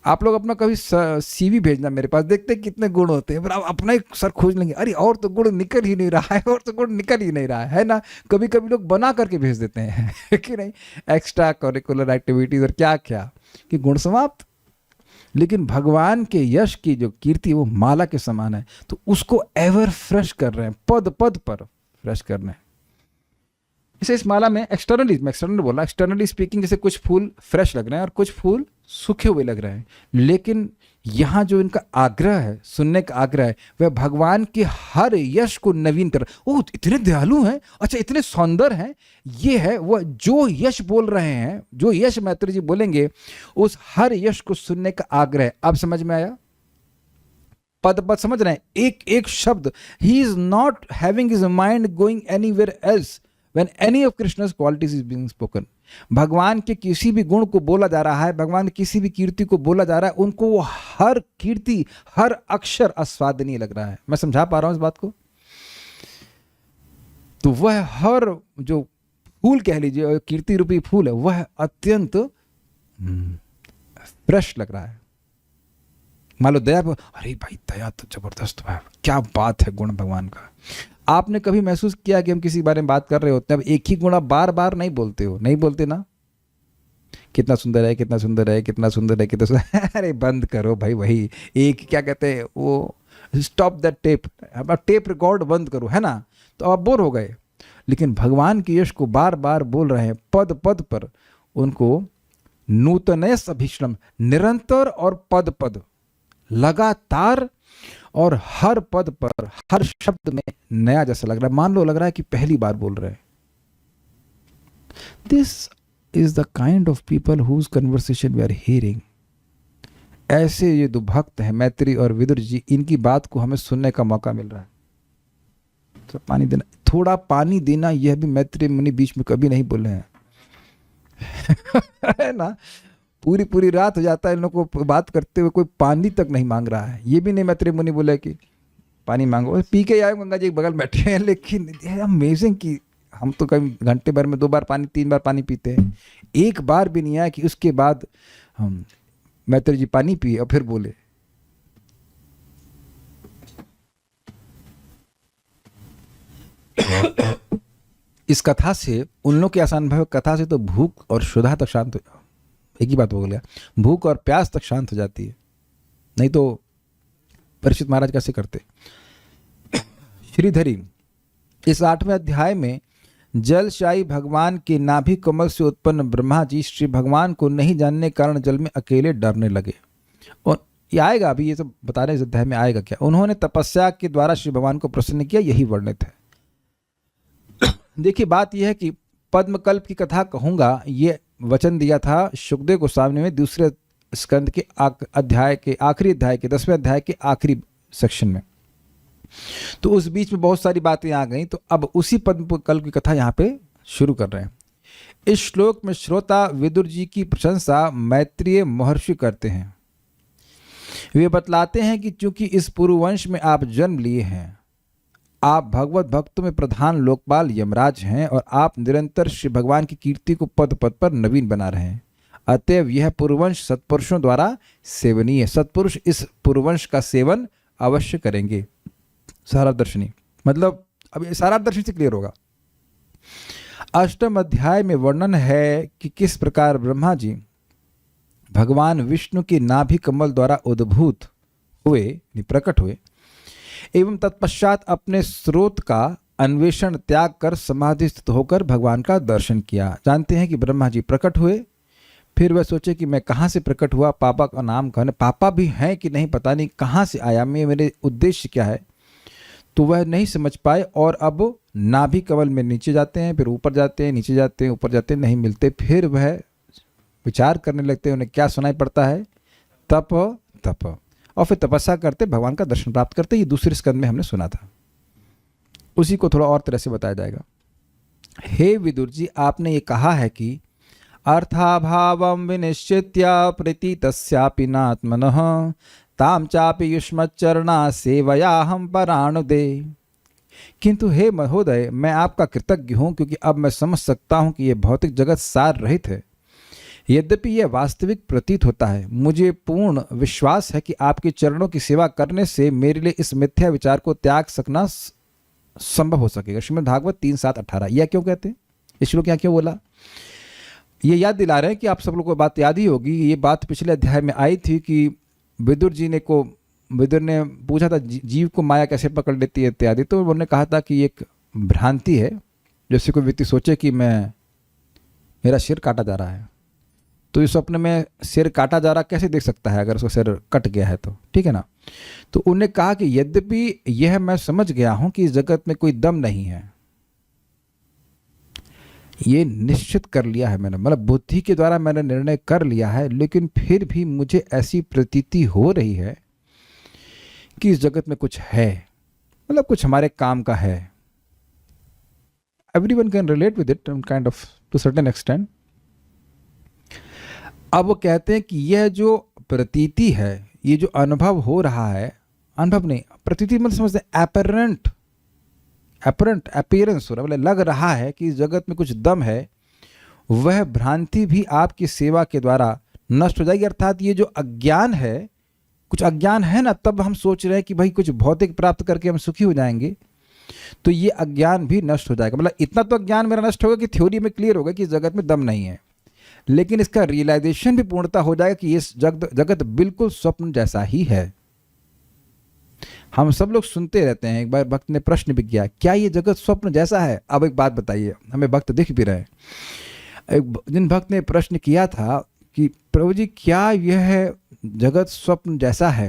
आप लोग अपना कभी सीवी भेजना मेरे पास, देखते हैं कितने गुण होते हैं, फिर आप अपना ही सर खोज लेंगे, अरे और तो गुण निकल ही नहीं रहा है, और तो गुण निकल ही नहीं रहा है ना। कभी कभी लोग बना करके भेज देते हैं कि नहीं, एक्स्ट्रा करिकुलर एक्टिविटीज और क्या क्या, कि गुण समाप्त। लेकिन भगवान के यश की जो कीर्ति वो माला के समान है, तो उसको एवर फ्रेश कर रहे हैं, पद पद पर फ्रेश कर रहे हैं। इसे इस माला में एक्सटर्नली बोला, एक्सटर्नली स्पीकिंग, जैसे कुछ फूल फ्रेश लग रहे हैं और कुछ फूल सूखे हुए लग रहे हैं, लेकिन यहाँ जो इनका आग्रह है, सुनने का आग्रह है, वह भगवान के हर यश को नवीन कर। ओह, इतने दयालु हैं, अच्छा इतने सौंदर हैं, ये है वह जो यश बोल रहे हैं, जो यश मैत्री जी बोलेंगे, उस हर यश को सुनने का आग्रह। अब समझ में आया? पद पद समझ रहे हैं, एक एक शब्द। He is not having his mind going anywhere else when any of Krishna's qualities is being spoken. भगवान के किसी भी गुण को बोला जा रहा है, भगवान की किसी भी कीर्ति को बोला जा रहा है, उनको वो हर कीर्ति, हर अक्षर आस्वादनीय लग रहा है। मैं समझा पा रहा हूं इस बात को? तो वह हर जो फूल कह लीजिए, कीर्ति रूपी फूल है, वह अत्यंत फ्रेश लग रहा है। मान लो दया, अरे भाई दया तो जबरदस्त है, क्या बात है गुण भगवान का। आपने कभी महसूस किया कि हम किसी बारे में बात कर रहे होते हैं, अब एक ही गुण आप बार बार नहीं बोलते हो, नहीं बोलते ना, कितना सुंदर है, कितना सुंदर है, कितना सुंदर है, कितना सुंदर। अरे बंद करो भाई, वही एक क्या कहते हैं वो, स्टॉप दैट टेप, अपना टेप रिकॉर्ड बंद करो, है ना। तो आप बोर हो गए। लेकिन भगवान के यश को बार बार बोल रहे हैं, पद पद पर उनको नूतनयस अभीष्टम, निरंतर और पद पद, लगातार, और हर पद पर, हर शब्द में नया जैसा लग रहा है। मान लो लग रहा है कि पहली बार बोल रहे हैं। This is the kind of people whose conversation we are hearing. ऐसे ये दो भक्त हैं, मैत्री और विदुर जी, इनकी बात को हमें सुनने का मौका मिल रहा है। तो पानी देना, थोड़ा पानी देना, यह भी मैत्री मुनि बीच में कभी नहीं बोले हैं है ना। पूरी पूरी रात हो जाता है इन लोगों को बात करते हुए, कोई पानी तक नहीं मांग रहा है। ये भी नहीं मैत्री मुनि बोले कि पानी मांगो, पी के आए गंगा जी बगल बैठे हैं। लेकिन अमेजिंग कि हम तो कभी घंटे भर में 2 बार पानी, 3 बार पानी पीते हैं, एक बार भी नहीं आया कि उसके बाद हम मैत्री जी पानी पिए और फिर बोले। इस कथा से, उन लोग की आसान भाव कथा से तो भूख और क्षुधा तक शांत हो, एक ही बात हो गया, भूख और प्यास तक शांत हो जाती है। नहीं तो परीक्षित महाराज कैसे करते। श्रीधरी, इस 8वें अध्याय में जलशाही भगवान के नाभि कमल से उत्पन्न ब्रह्मा जी श्री भगवान को नहीं जानने के कारण जल में अकेले डरने लगे। और ये आएगा अभी, ये सब बता रहे हैं इस अध्याय में आएगा क्या। उन्होंने तपस्या के द्वारा श्री भगवान को प्रसन्न किया, यही वर्णित है। देखिए बात यह है कि पद्मकल्प की कथा कहूँगा, ये वचन दिया था शुकदेव गोस्वामी में दूसरे स्कंद के अध्याय के आखिरी अध्याय के 10वें अध्याय के आखिरी सेक्शन में। तो उस बीच में बहुत सारी बातें आ गई, तो अब उसी पद्मकल्प की कथा यहाँ पे शुरू कर रहे हैं। इस श्लोक में श्रोता विदुर जी की प्रशंसा मैत्रेय महर्षि करते हैं। वे बतलाते हैं कि चूंकि इस पुरुवंश में आप जन्म लिए हैं, आप भगवत भक्तों में प्रधान लोकपाल यमराज हैं और आप निरंतर श्री भगवान की कीर्ति को पद पद पर नवीन बना रहे हैं। अतएव यह पूर्ववंश सत्पुरुषों द्वारा सेवनीय है। सत्पुरुष इस पूर्ववंश का सेवन अवश्य करेंगे। सारादर्शनी मतलब अब ये सारादर्शनी से क्लियर होगा। अष्टम अध्याय में वर्णन है कि किस प्रकार ब्रह्मा जी भगवान विष्णु के नाभि कमल द्वारा उद्भूत हुए, प्रकट हुए, एवं तत्पश्चात अपने स्रोत का अन्वेषण त्याग कर समाधि स्थित होकर भगवान का दर्शन किया। जानते हैं कि ब्रह्मा जी प्रकट हुए, फिर वह सोचे कि मैं कहाँ से प्रकट हुआ, पापा का नाम कहने, पापा भी हैं कि नहीं पता नहीं, कहाँ से आया मैं, मेरे उद्देश्य क्या है, तो वह नहीं समझ पाए और अब नाभि कमल में नीचे जाते हैं, फिर ऊपर जाते हैं, नीचे जाते हैं, ऊपर जाते हैं, नहीं मिलते। फिर वह विचार करने लगते हैं। उन्हें क्या सुनाई पड़ता है? तप तप, और फिर तपस्या करते भगवान का दर्शन प्राप्त करते। ये दूसरे स्कंद में हमने सुना था, उसी को थोड़ा और तरह से बताया जाएगा। हे विदुर जी, आपने ये कहा है कि अर्थाभावं विनिश्चित्य प्रतीतस्यापि नात्मनः ताम चापि युष्मच्चरणा सेवया हम पराणुदे। किंतु हे महोदय, मैं आपका कृतज्ञ हूँ क्योंकि अब मैं समझ सकता हूँ कि यह भौतिक जगत सार रहित है। यद्यपि यह वास्तविक प्रतीत होता है, मुझे पूर्ण विश्वास है कि आपके चरणों की सेवा करने से मेरे लिए इस मिथ्या विचार को त्याग सकना संभव हो सकेगा। श्रीमद् भागवत 3:7-18। यह क्यों कहते हैं? इस श्लोक यहाँ क्यों बोला? ये याद दिला रहे हैं कि आप सब लोगों को बात याद ही होगी। ये बात पिछले अध्याय में आई थी कि विदुर ने पूछा था जीव को माया कैसे पकड़ लेती है इत्यादि। तो उन्होंने कहा था कि एक भ्रांति है, जैसे कोई व्यक्ति सोचे कि मेरा सिर काटा जा रहा है, तो इस स्वप्न में सिर काटा जा रहा कैसे देख सकता है अगर उसका सिर कट गया है तो, ठीक है ना। तो उन्होंने कहा कि यद्यपि यह मैं समझ गया हूं कि इस जगत में कोई दम नहीं है, ये निश्चित कर लिया है मैंने, मतलब बुद्धि के द्वारा मैंने निर्णय कर लिया है, लेकिन फिर भी मुझे ऐसी प्रतीति हो रही है कि इस जगत में कुछ है, मतलब कुछ हमारे काम का है। Everyone can relate with it kind of to certain extent. अब वो कहते हैं कि यह जो प्रतीति है, ये जो अनुभव हो रहा है, अनुभव नहीं, प्रतीति मतलब समझते हैं एपरेंट अपीयरेंस हो रहा है, मतलब लग रहा है कि इस जगत में कुछ दम है, वह भ्रांति भी आपकी सेवा के द्वारा नष्ट हो जाएगी। अर्थात ये जो अज्ञान है, कुछ अज्ञान है ना, तब हम सोच रहे हैं कि भाई कुछ भौतिक प्राप्त करके हम सुखी हो जाएंगे, तो ये अज्ञान भी नष्ट हो जाएगा। मतलब इतना तो अज्ञान मेरा नष्ट होगा कि थ्योरी में क्लियर होगा कि इस जगत में दम नहीं है, लेकिन इसका रियलाइजेशन भी पूर्णता हो जाएगा कि ये जगत बिल्कुल स्वप्न जैसा ही है। हम सब लोग सुनते रहते हैं। एक बार भक्त ने प्रश्न भी किया, क्या ये जगत स्वप्न जैसा है? अब एक बात बताइए, हमें भक्त दिख भी रहे। एक जिन भक्त ने प्रश्न किया था कि प्रभु जी क्या यह जगत स्वप्न जैसा है,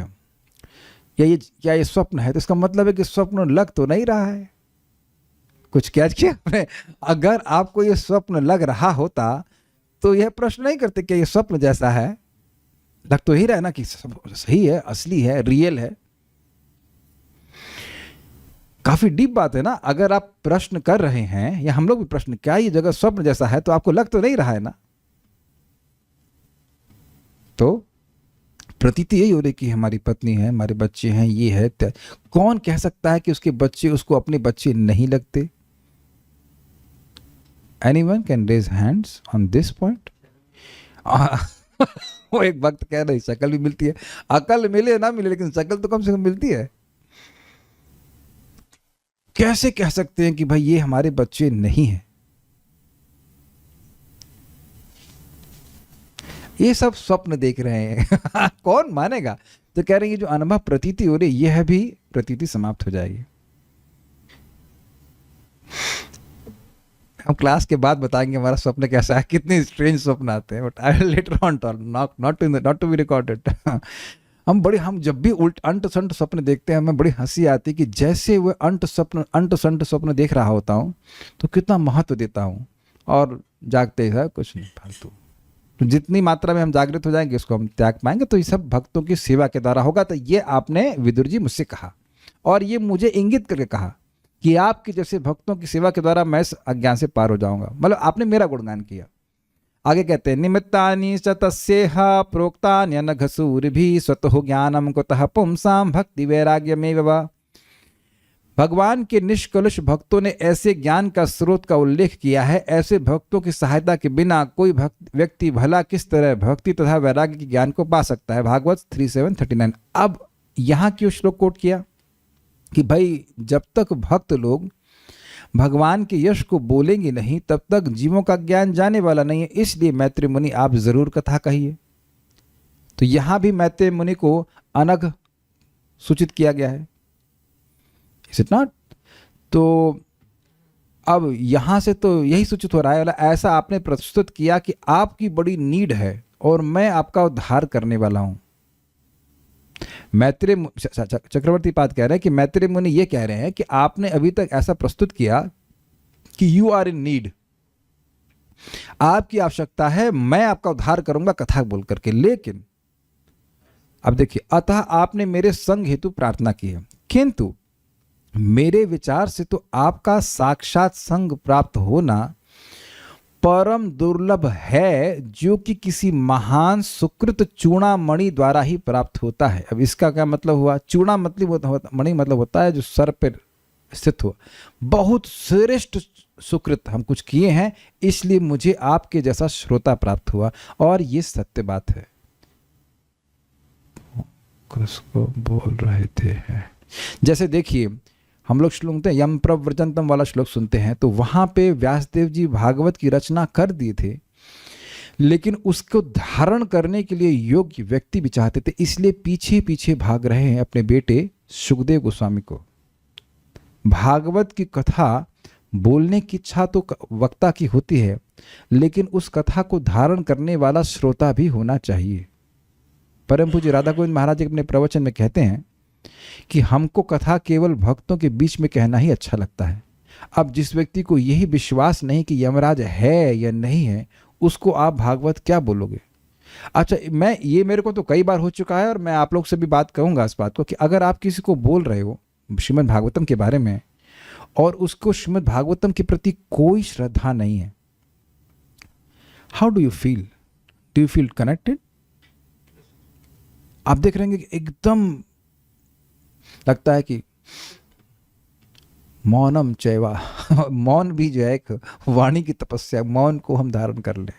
या क्या ये स्वप्न है? तो इसका मतलब है कि स्वप्न लग तो नहीं रहा है। कुछ क्या किया? अगर आपको ये स्वप्न लग रहा होता तो यह प्रश्न नहीं करते कि ये स्वप्न जैसा है। लग तो ही रहा है ना कि सही है, असली है, रियल है। काफी डीप बात है ना। अगर आप प्रश्न कर रहे हैं, या हम लोग भी प्रश्न, क्या ये जगत स्वप्न जैसा है, तो आपको लग तो नहीं रहा है ना। तो प्रतीति यही हो रही कि हमारी पत्नी है, हमारे बच्चे हैं, ये है। कौन कह सकता है कि उसके बच्चे उसको अपने बच्चे नहीं लगते? Anyone can raise hands on this point? वो एक वक्त कह रही शक्ल भी मिलती है। अकल मिले ना मिले, लेकिन शक्ल तो कम से कम मिलती है। कैसे कह सकते हैं कि भाई ये हमारे बच्चे नहीं हैं? ये सब स्वप्न देख रहे हैं। कौन मानेगा? तो कह रहे हैं जो अनुभव प्रतीति हो रही, यह भी प्रतीति समाप्त हो जाएगी। हम क्लास के बाद बताएंगे हमारा स्वप्न कैसा है, कितने स्ट्रेंज स्वप्न आते हैं, but I will later on talk, not to be recorded. हम जब भी अंट संट स्वप्न देखते हैं, हमें बड़ी हंसी आती है कि जैसे वो अंट संट स्वप्न देख रहा होता हूँ तो कितना महत्व देता हूँ, और जागते हैं कुछ नहीं, फालतू। तो जितनी मात्रा में हम जागृत हो जाएंगे उसको हम त्याग पाएंगे। तो ये सब भक्तों की सेवा के द्वारा होगा। तो ये आपने विदुर जी मुझसे कहा, और ये मुझे इंगित करके कहा कि आपके जैसे भक्तों की सेवा के द्वारा मैं इस अज्ञान से पार हो जाऊंगा। मतलब आपने मेरा गुणगान किया। आगे कहते हैं, निमित्तानि च तस्येह प्रोक्तान्यनघसूरिभिः स्वतः ज्ञानम कुतः पुंसां भक्ति वैराग्यमेव वा। भगवान के निष्कलुष भक्तों ने ऐसे ज्ञान का स्रोत का उल्लेख किया है। ऐसे भक्तों की सहायता के बिना कोई व्यक्ति भला किस तरह भक्ति तथा वैराग्य के ज्ञान को पा सकता है। भागवत 3:7-39। अब यहाँ क्यों श्लोक कोट किया कि भाई जब तक भक्त लोग भगवान के यश को बोलेंगे नहीं तब तक जीवों का ज्ञान जाने वाला नहीं है, इसलिए मैत्रेय मुनि आप जरूर कथा कहिए। तो यहां भी मैत्रेय मुनि को अनघ सूचित किया गया है, इज इट नॉट? तो अब यहां से तो यही सूचित हो रहा है, ऐसा आपने प्रस्तुत किया कि आपकी बड़ी नीड है और मैं आपका उद्धार करने वाला हूं। मैत्रेय चक्रवर्ती पाद कह रहे हैं कि मैत्रेय मुनि ये कह रहे हैं कि आपने अभी तक ऐसा प्रस्तुत किया कि यू आर इन नीड, आपकी आवश्यकता है, मैं आपका उद्धार करूंगा कथा बोल करके। लेकिन अब देखिए, अतः आपने मेरे संग हेतु प्रार्थना की है, किंतु मेरे विचार से तो आपका साक्षात संग प्राप्त होना परम दुर्लभ है, जो कि किसी महान सुकृत चूड़ामणि द्वारा ही प्राप्त होता है। अब इसका क्या मतलब हुआ? चूड़ा मतलब मणि मतलब होता है जो सर पर स्थित हो। बहुत श्रेष्ठ सुकृत हम कुछ किए हैं, इसलिए मुझे आपके जैसा श्रोता प्राप्त हुआ, और ये सत्य बात है। किसको बोल रहे थे? जैसे देखिए, हम लोग श्लोक सुनते हैं, यम प्रव्रजंतम वाला श्लोक सुनते हैं, तो वहां पे व्यासदेव जी भागवत की रचना कर दिए थे, लेकिन उसको धारण करने के लिए योग्य व्यक्ति भी चाहते थे, इसलिए पीछे पीछे भाग रहे हैं अपने बेटे सुखदेव गोस्वामी को। भागवत की कथा बोलने की इच्छा तो वक्ता की होती है, लेकिन उस कथा को धारण करने वाला श्रोता भी होना चाहिए। परम पूज्य राधा गोविंद महाराज अपने प्रवचन में कहते हैं कि हमको कथा केवल भक्तों के बीच में कहना ही अच्छा लगता है। अब जिस व्यक्ति को यही विश्वास नहीं कि यमराज है या नहीं है, उसको आप भागवत क्या बोलोगे? अच्छा, मेरे को तो कई बार हो चुका है, और मैं आप लोग से भी बात कहूंगा इस बात को, कि अगर आप किसी को बोल रहे हो श्रीमद् भागवतम के बारे में और उसको श्रीमद् भागवतम के प्रति कोई श्रद्धा नहीं है, how do you feel? Do you feel connected? आप देख रहे हैं कि एकदम लगता है कि मौनम चैवा मौन भी जो है एक वाणी की तपस्या, मौन को हम धारण कर लें,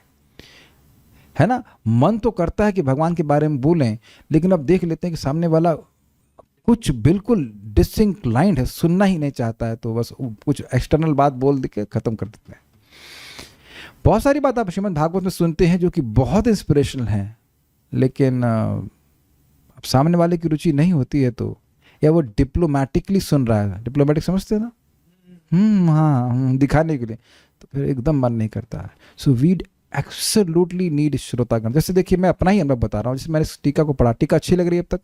है ना। मन तो करता है कि भगवान के बारे में बोलें, लेकिन अब देख लेते हैं कि सामने वाला कुछ बिल्कुल डिसिंक्लाइंड है, सुनना ही नहीं चाहता है, तो बस कुछ एक्सटर्नल बात बोल के खत्म कर देते हैं। बहुत सारी बात आप श्रीमद् भागवत में सुनते हैं जो कि बहुत इंस्पिरेशनल हैं, लेकिन अब सामने वाले की रुचि नहीं होती है, तो या वो डिप्लोमेटिकली सुन रहा है, डिप्लोमेटिक समझते हैं ना, हाँ, दिखाने के लिए, तो फिर एकदम मन नहीं करता है। सो वी एब्सोल्युटली नीड श्रोतागण। जैसे देखिए, मैं अपना ही अनुभव बता रहा हूँ। जैसे मैंने इस टीका को पढ़ा, टीका अच्छी लग रही है अब तक,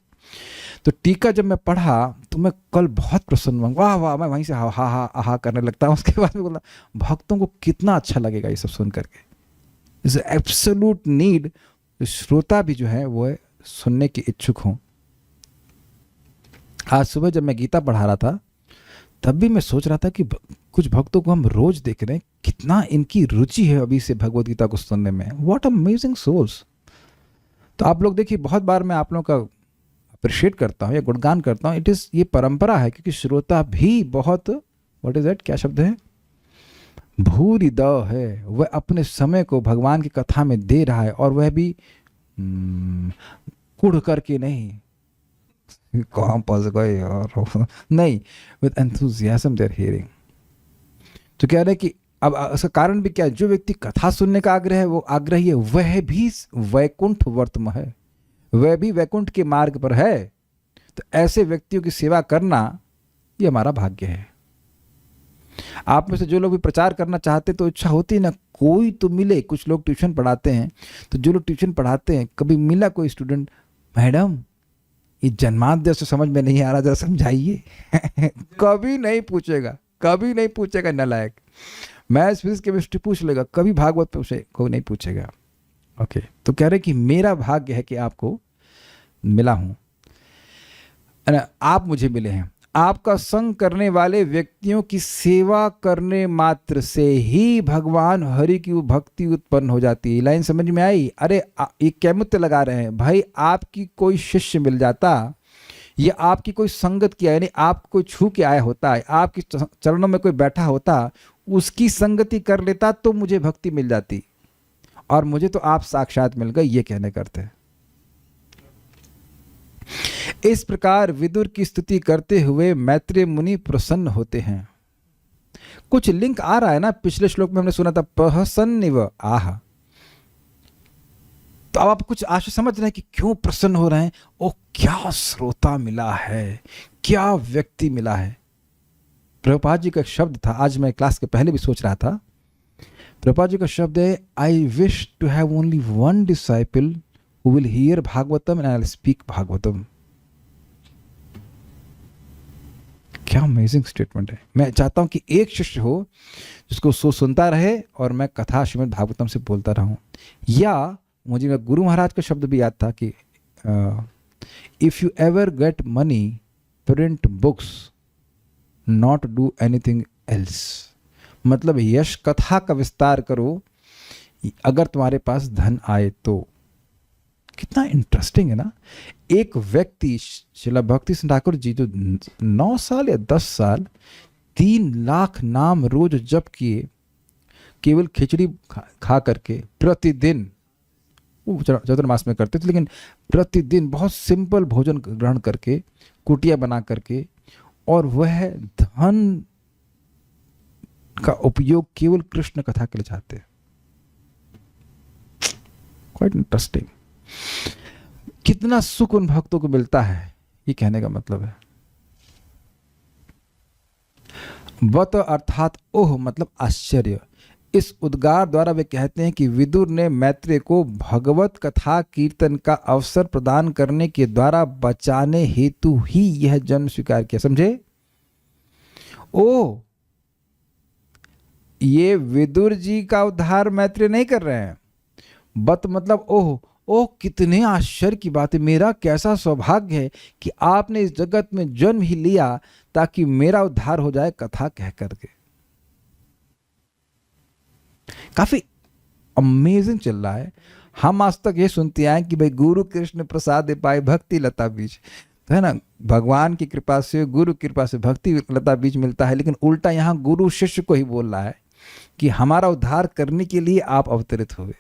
तो टीका जब मैं पढ़ा तो मैं कल बहुत प्रसन्न हुआ, वाह वाह, मैं वहीं से हा हा हा आहा करने लगता हूँ। उसके बाद में बोला, भक्तों को कितना अच्छा लगेगा ये सब सुन करके। इज एब्सोल्यूट नीड, श्रोता भी जो है वो सुनने के इच्छुक हों। आज सुबह जब मैं गीता पढ़ा रहा था, तब भी मैं सोच रहा था कि कुछ भक्तों को हम रोज देख रहे हैं, कितना इनकी रुचि है अभी से भगवत गीता को सुनने में। What amazing souls. तो आप लोग देखिए, बहुत बार मैं आप लोगों का अप्रिशिएट करता हूँ या गुणगान करता हूँ, ये परंपरा है, क्योंकि श्रोता भी बहुत, व्हाट इज दैट, क्या शब्द है, भूरिदव है। वह अपने समय को भगवान की कथा में दे रहा है, और वह भी कुढ़ करके नहीं, कहाँ फंस गए यार, नहीं, with enthusiasm they are hearing. तो कह रहे हैं कि अब इसका कारण भी क्या है? जो व्यक्ति कथा सुनने का आग्रह है, वो आग्रही है, वह भी वैकुंठ वर्तम है, वह भी वैकुंठ के मार्ग पर है। तो ऐसे व्यक्तियों की सेवा करना ये हमारा भाग्य है। आप में से जो लोग भी प्रचार करना चाहते, तो इच्छा होती है ना, कोई तो मिले। कुछ लोग ट्यूशन पढ़ाते हैं, तो जो लोग ट्यूशन पढ़ाते हैं, कभी मिला कोई स्टूडेंट, मैडम ये जन्माद्य से समझ में नहीं आ रहा, जरा समझाइए। कभी नहीं पूछेगा, कभी नहीं पूछेगा नालायक। मैथ्स फिजिक्स केमिस्ट्री पूछ लेगा, कभी भागवत पूछे कोई नहीं पूछेगा। ओके, तो कह रहे कि मेरा भाग्य है कि आपको मिला हूं, आप मुझे मिले हैं। आपका संग करने वाले व्यक्तियों की सेवा करने मात्र से ही भगवान हरि की भक्ति उत्पन्न हो जाती है। लाइन समझ में आई? अरे ये क्या मुत्य लगा रहे हैं भाई, आपकी कोई शिष्य मिल जाता ये आपकी कोई संगत किया, यानी आप कोई छू के आया होता है, आपके चरणों में कोई बैठा होता, उसकी संगति कर लेता तो मुझे भक्ति मिल जाती, और मुझे तो आप साक्षात मिल गए, ये कहने करते हैं। इस प्रकार विदुर की स्तुति करते हुए मैत्रेय मुनि प्रसन्न होते हैं। कुछ लिंक आ रहा है ना, पिछले श्लोक में हमने सुना था प्रहसन्निव आह, तो अब आप कुछ आशा समझ रहे हैं कि क्यों प्रसन्न हो रहे हैं। ओ क्या श्रोता मिला है, क्या व्यक्ति मिला है। प्रभुपाद जी का शब्द था, आज मैं क्लास के पहले भी सोच रहा था, प्रभुपाद जी का शब्द है, I wish to have only one disciple who will hear Bhagavatam and I will speak Bhagavatam. क्या अमेजिंग स्टेटमेंट है। मैं चाहता हूं कि एक शिष्य हो जिसको सुनता रहे और मैं कथा श्रीमद् भागवतम से बोलता रहूं। या मुझे गुरु महाराज का शब्द भी याद था कि if you ever get money print books, not do anything else. मतलब यश कथा का विस्तार करो अगर तुम्हारे पास धन आए तो। कितना इंटरेस्टिंग है ना। एक व्यक्ति श्रील भक्ति सिंह ठाकुर जी जो 9 साल या 10 साल 3 लाख नाम रोज जप किए, केवल खिचड़ी खा करके प्रतिदिन, वो चतुर्मास में करते थे, लेकिन प्रतिदिन बहुत सिंपल भोजन ग्रहण करके, कुटिया बना करके, और वह धन का उपयोग केवल कृष्ण कथा के लिए चाहते हैं। Quite interesting. कितना सुख उन भक्तों को मिलता है, ये कहने का मतलब है। बत अर्थात ओह मतलब आश्चर्य। इस उद्गार द्वारा वे कहते हैं कि विदुर ने मैत्रेय को भगवत कथा कीर्तन का अवसर प्रदान करने के द्वारा बचाने हेतु ही यह जन्म स्वीकार किया। समझे? ओ, ये विदुर जी का उद्धार मैत्रेय नहीं कर रहे हैं। बत मतलब ओह, ओह कितने आश्चर्य की बात है, मेरा कैसा सौभाग्य है कि आपने इस जगत में जन्म ही लिया ताकि मेरा उद्धार हो जाए कथा कह करके। काफी अमेजिंग चल रहा है। हम आज तक ये सुनते आए कि भाई गुरु कृष्ण प्रसाद पाए भक्ति लता बीज, तो है ना, भगवान की कृपा से, गुरु की कृपा से भक्ति लता बीज मिलता है। लेकिन उल्टा यहाँ गुरु शिष्य को ही बोल रहा है कि हमारा उद्धार करने के लिए आप अवतरित हुए।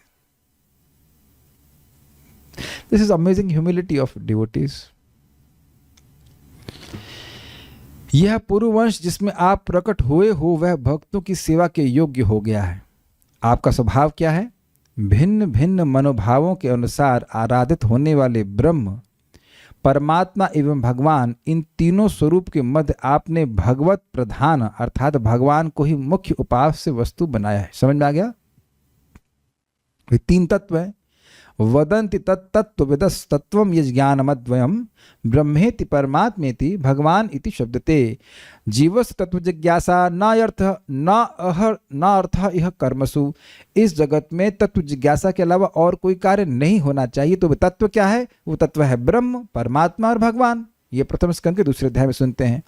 This is amazing humility of devotees. यह पूर्ववंश जिसमें आप प्रकट हुए हो वह भक्तों की सेवा के योग्य हो गया है। आपका स्वभाव क्या है? भिन्न भिन्न मनोभावों के अनुसार आराधित होने वाले ब्रह्म, परमात्मा एवं भगवान, इन तीनों स्वरूप के मध्य आपने भगवत प्रधान अर्थात भगवान को ही मुख्य उपास्य वस्तु बनाया है। समझ में आ गया? ये 3 तत्व है। वदन्ति तत्तत्त्वविदस् तत्त्वं यज्ञानमद्वयं ब्रह्मेति परमात्मेति भगवान इति शब्दते। जीवस्य तत्व जिज्ञासा न अर्थ यह कर्मसु। इस जगत में तत्व जिज्ञासा के अलावा और कोई कार्य नहीं होना चाहिए। तो वह तत्व क्या है? वो तत्व है ब्रह्म, परमात्मा और भगवान। ये प्रथम स्कंद के 2 अध्याय में सुनते हैं।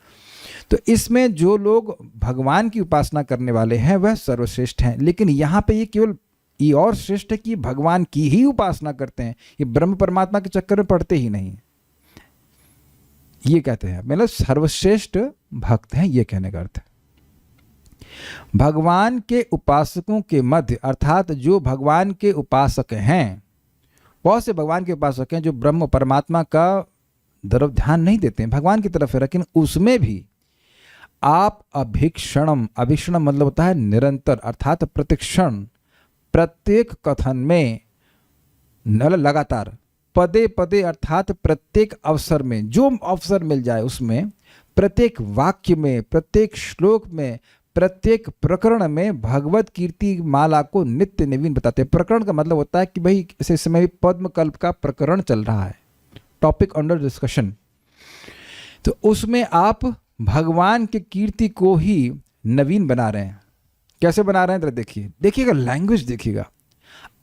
तो इसमें जो लोग भगवान की उपासना करने वाले हैं वह सर्वश्रेष्ठ हैं। लेकिन यहाँ पे ये केवल ये और श्रेष्ठ है कि भगवान की ही उपासना करते हैं, ये ब्रह्म परमात्मा के चक्कर में पड़ते ही नहीं। ये कहते हैं मतलब सर्वश्रेष्ठ भक्त हैं, ये कहने का अर्थ है। भगवान के उपासकों के मध्य अर्थात जो भगवान के उपासक हैं, बहुत से भगवान के उपासक हैं जो ब्रह्म परमात्मा का तरफ ध्यान नहीं देते हैं, भगवान की तरफ है, लेकिन उसमें भी आप अभिक्षणम, अभिक्षणम मतलब होता है निरंतर अर्थात प्रतिक्षण, प्रत्येक कथन में लगातार, पदे पदे अर्थात प्रत्येक अवसर में, जो अवसर मिल जाए उसमें, प्रत्येक वाक्य में, प्रत्येक श्लोक में, प्रत्येक प्रकरण में भगवत कीर्ति माला को नित्य नवीन बताते हैं। प्रकरण का मतलब होता है कि भाई इस समय भी पद्मकल्प का प्रकरण चल रहा है, टॉपिक अंडर डिस्कशन, तो उसमें आप भगवान की कीर्ति को ही नवीन बना रहे हैं। कैसे बना रहे हैं जरा देखिए, देखिएगा लैंग्वेज देखिएगा।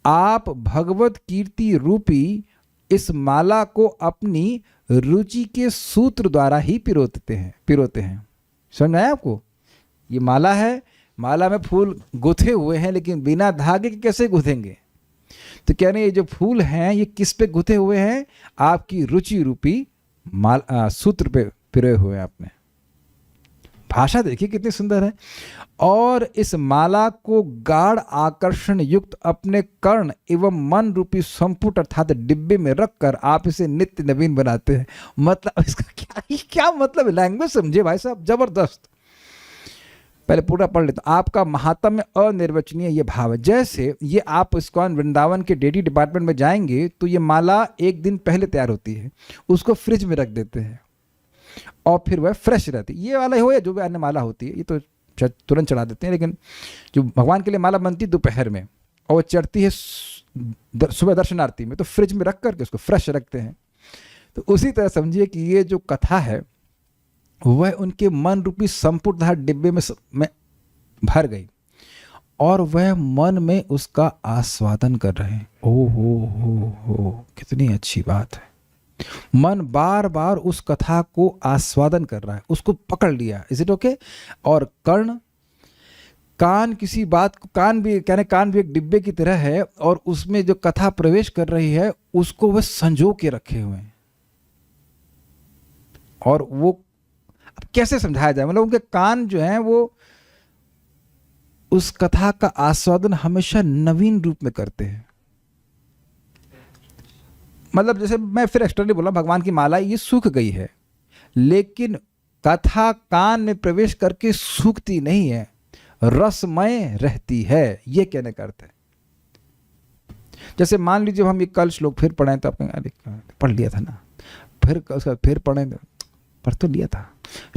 आप भगवत कीर्ति रूपी इस माला को अपनी रुचि के सूत्र द्वारा ही पिरोते हैं। समझ में आया आपको? ये माला है, माला में फूल गुथे हुए हैं, लेकिन बिना धागे के कैसे गुथेंगे? तो कह रहे हैं ये जो फूल हैं ये किस पे गुथे हुए हैं? आपकी रुचि रूपी सूत्र पे पिरोए हुए हैं आपने। भाषा देखिए कितनी सुंदर है। और इस माला को गाढ़ आकर्षण युक्त अपने कर्ण एवं मन रूपी संपुट अर्थात डिब्बे में रखकर आप इसे नित्य नवीन बनाते हैं। मतलब इसका क्या मतलब है? लैंग्वेज समझे भाई साहब, जबरदस्त। पहले पूरा पढ़ लेता हूं। आपका महात्म्य अनिर्वचनीय ये भाव है। जैसे ये आप इस्कॉन वृंदावन के डेटी डिपार्टमेंट में जाएंगे तो ये माला एक दिन पहले तैयार होती है, उसको फ्रिज में रख देते हैं और फिर वह फ्रेश रहती है। ये वाला हो या जो भी अन्य माला होती है, ये तो तुरंत चढ़ा देते हैं, लेकिन जो भगवान के लिए माला बनती है दोपहर में और वो चढ़ती है सुबह दर्शन आरती में, तो फ्रिज में रख करके उसको फ्रेश रखते हैं। तो उसी तरह समझिए कि ये जो कथा है वह उनके मन रूपी संपूर्ण डिब्बे में भर गई और वह मन में उसका आस्वादन कर रहे हैं। ओ हो, कितनी अच्छी बात है। मन बार बार उस कथा को आस्वादन कर रहा है, उसको पकड़ लिया। Is it okay? और कर्ण कान किसी बात को, कान भी एक डिब्बे की तरह है और उसमें जो कथा प्रवेश कर रही है उसको वह संजो के रखे हुए हैं। और वो अब कैसे समझाया जाए, मतलब उनके कान जो हैं वो उस कथा का आस्वादन हमेशा नवीन रूप में करते हैं। मतलब जैसे मैं फिर एक्स्ट्रली बोला, भगवान की माला ये सूख गई है, लेकिन कथा कान में प्रवेश करके सूखती नहीं है, रसमय रहती है। ये कहने का अर्थ है। जैसे मान लीजिए हम ये कल श्लोक फिर पढ़ें तो आप कहेंगे अरे पढ़ लिया था ना, फिर पढ़ें पढ़ तो लिया था,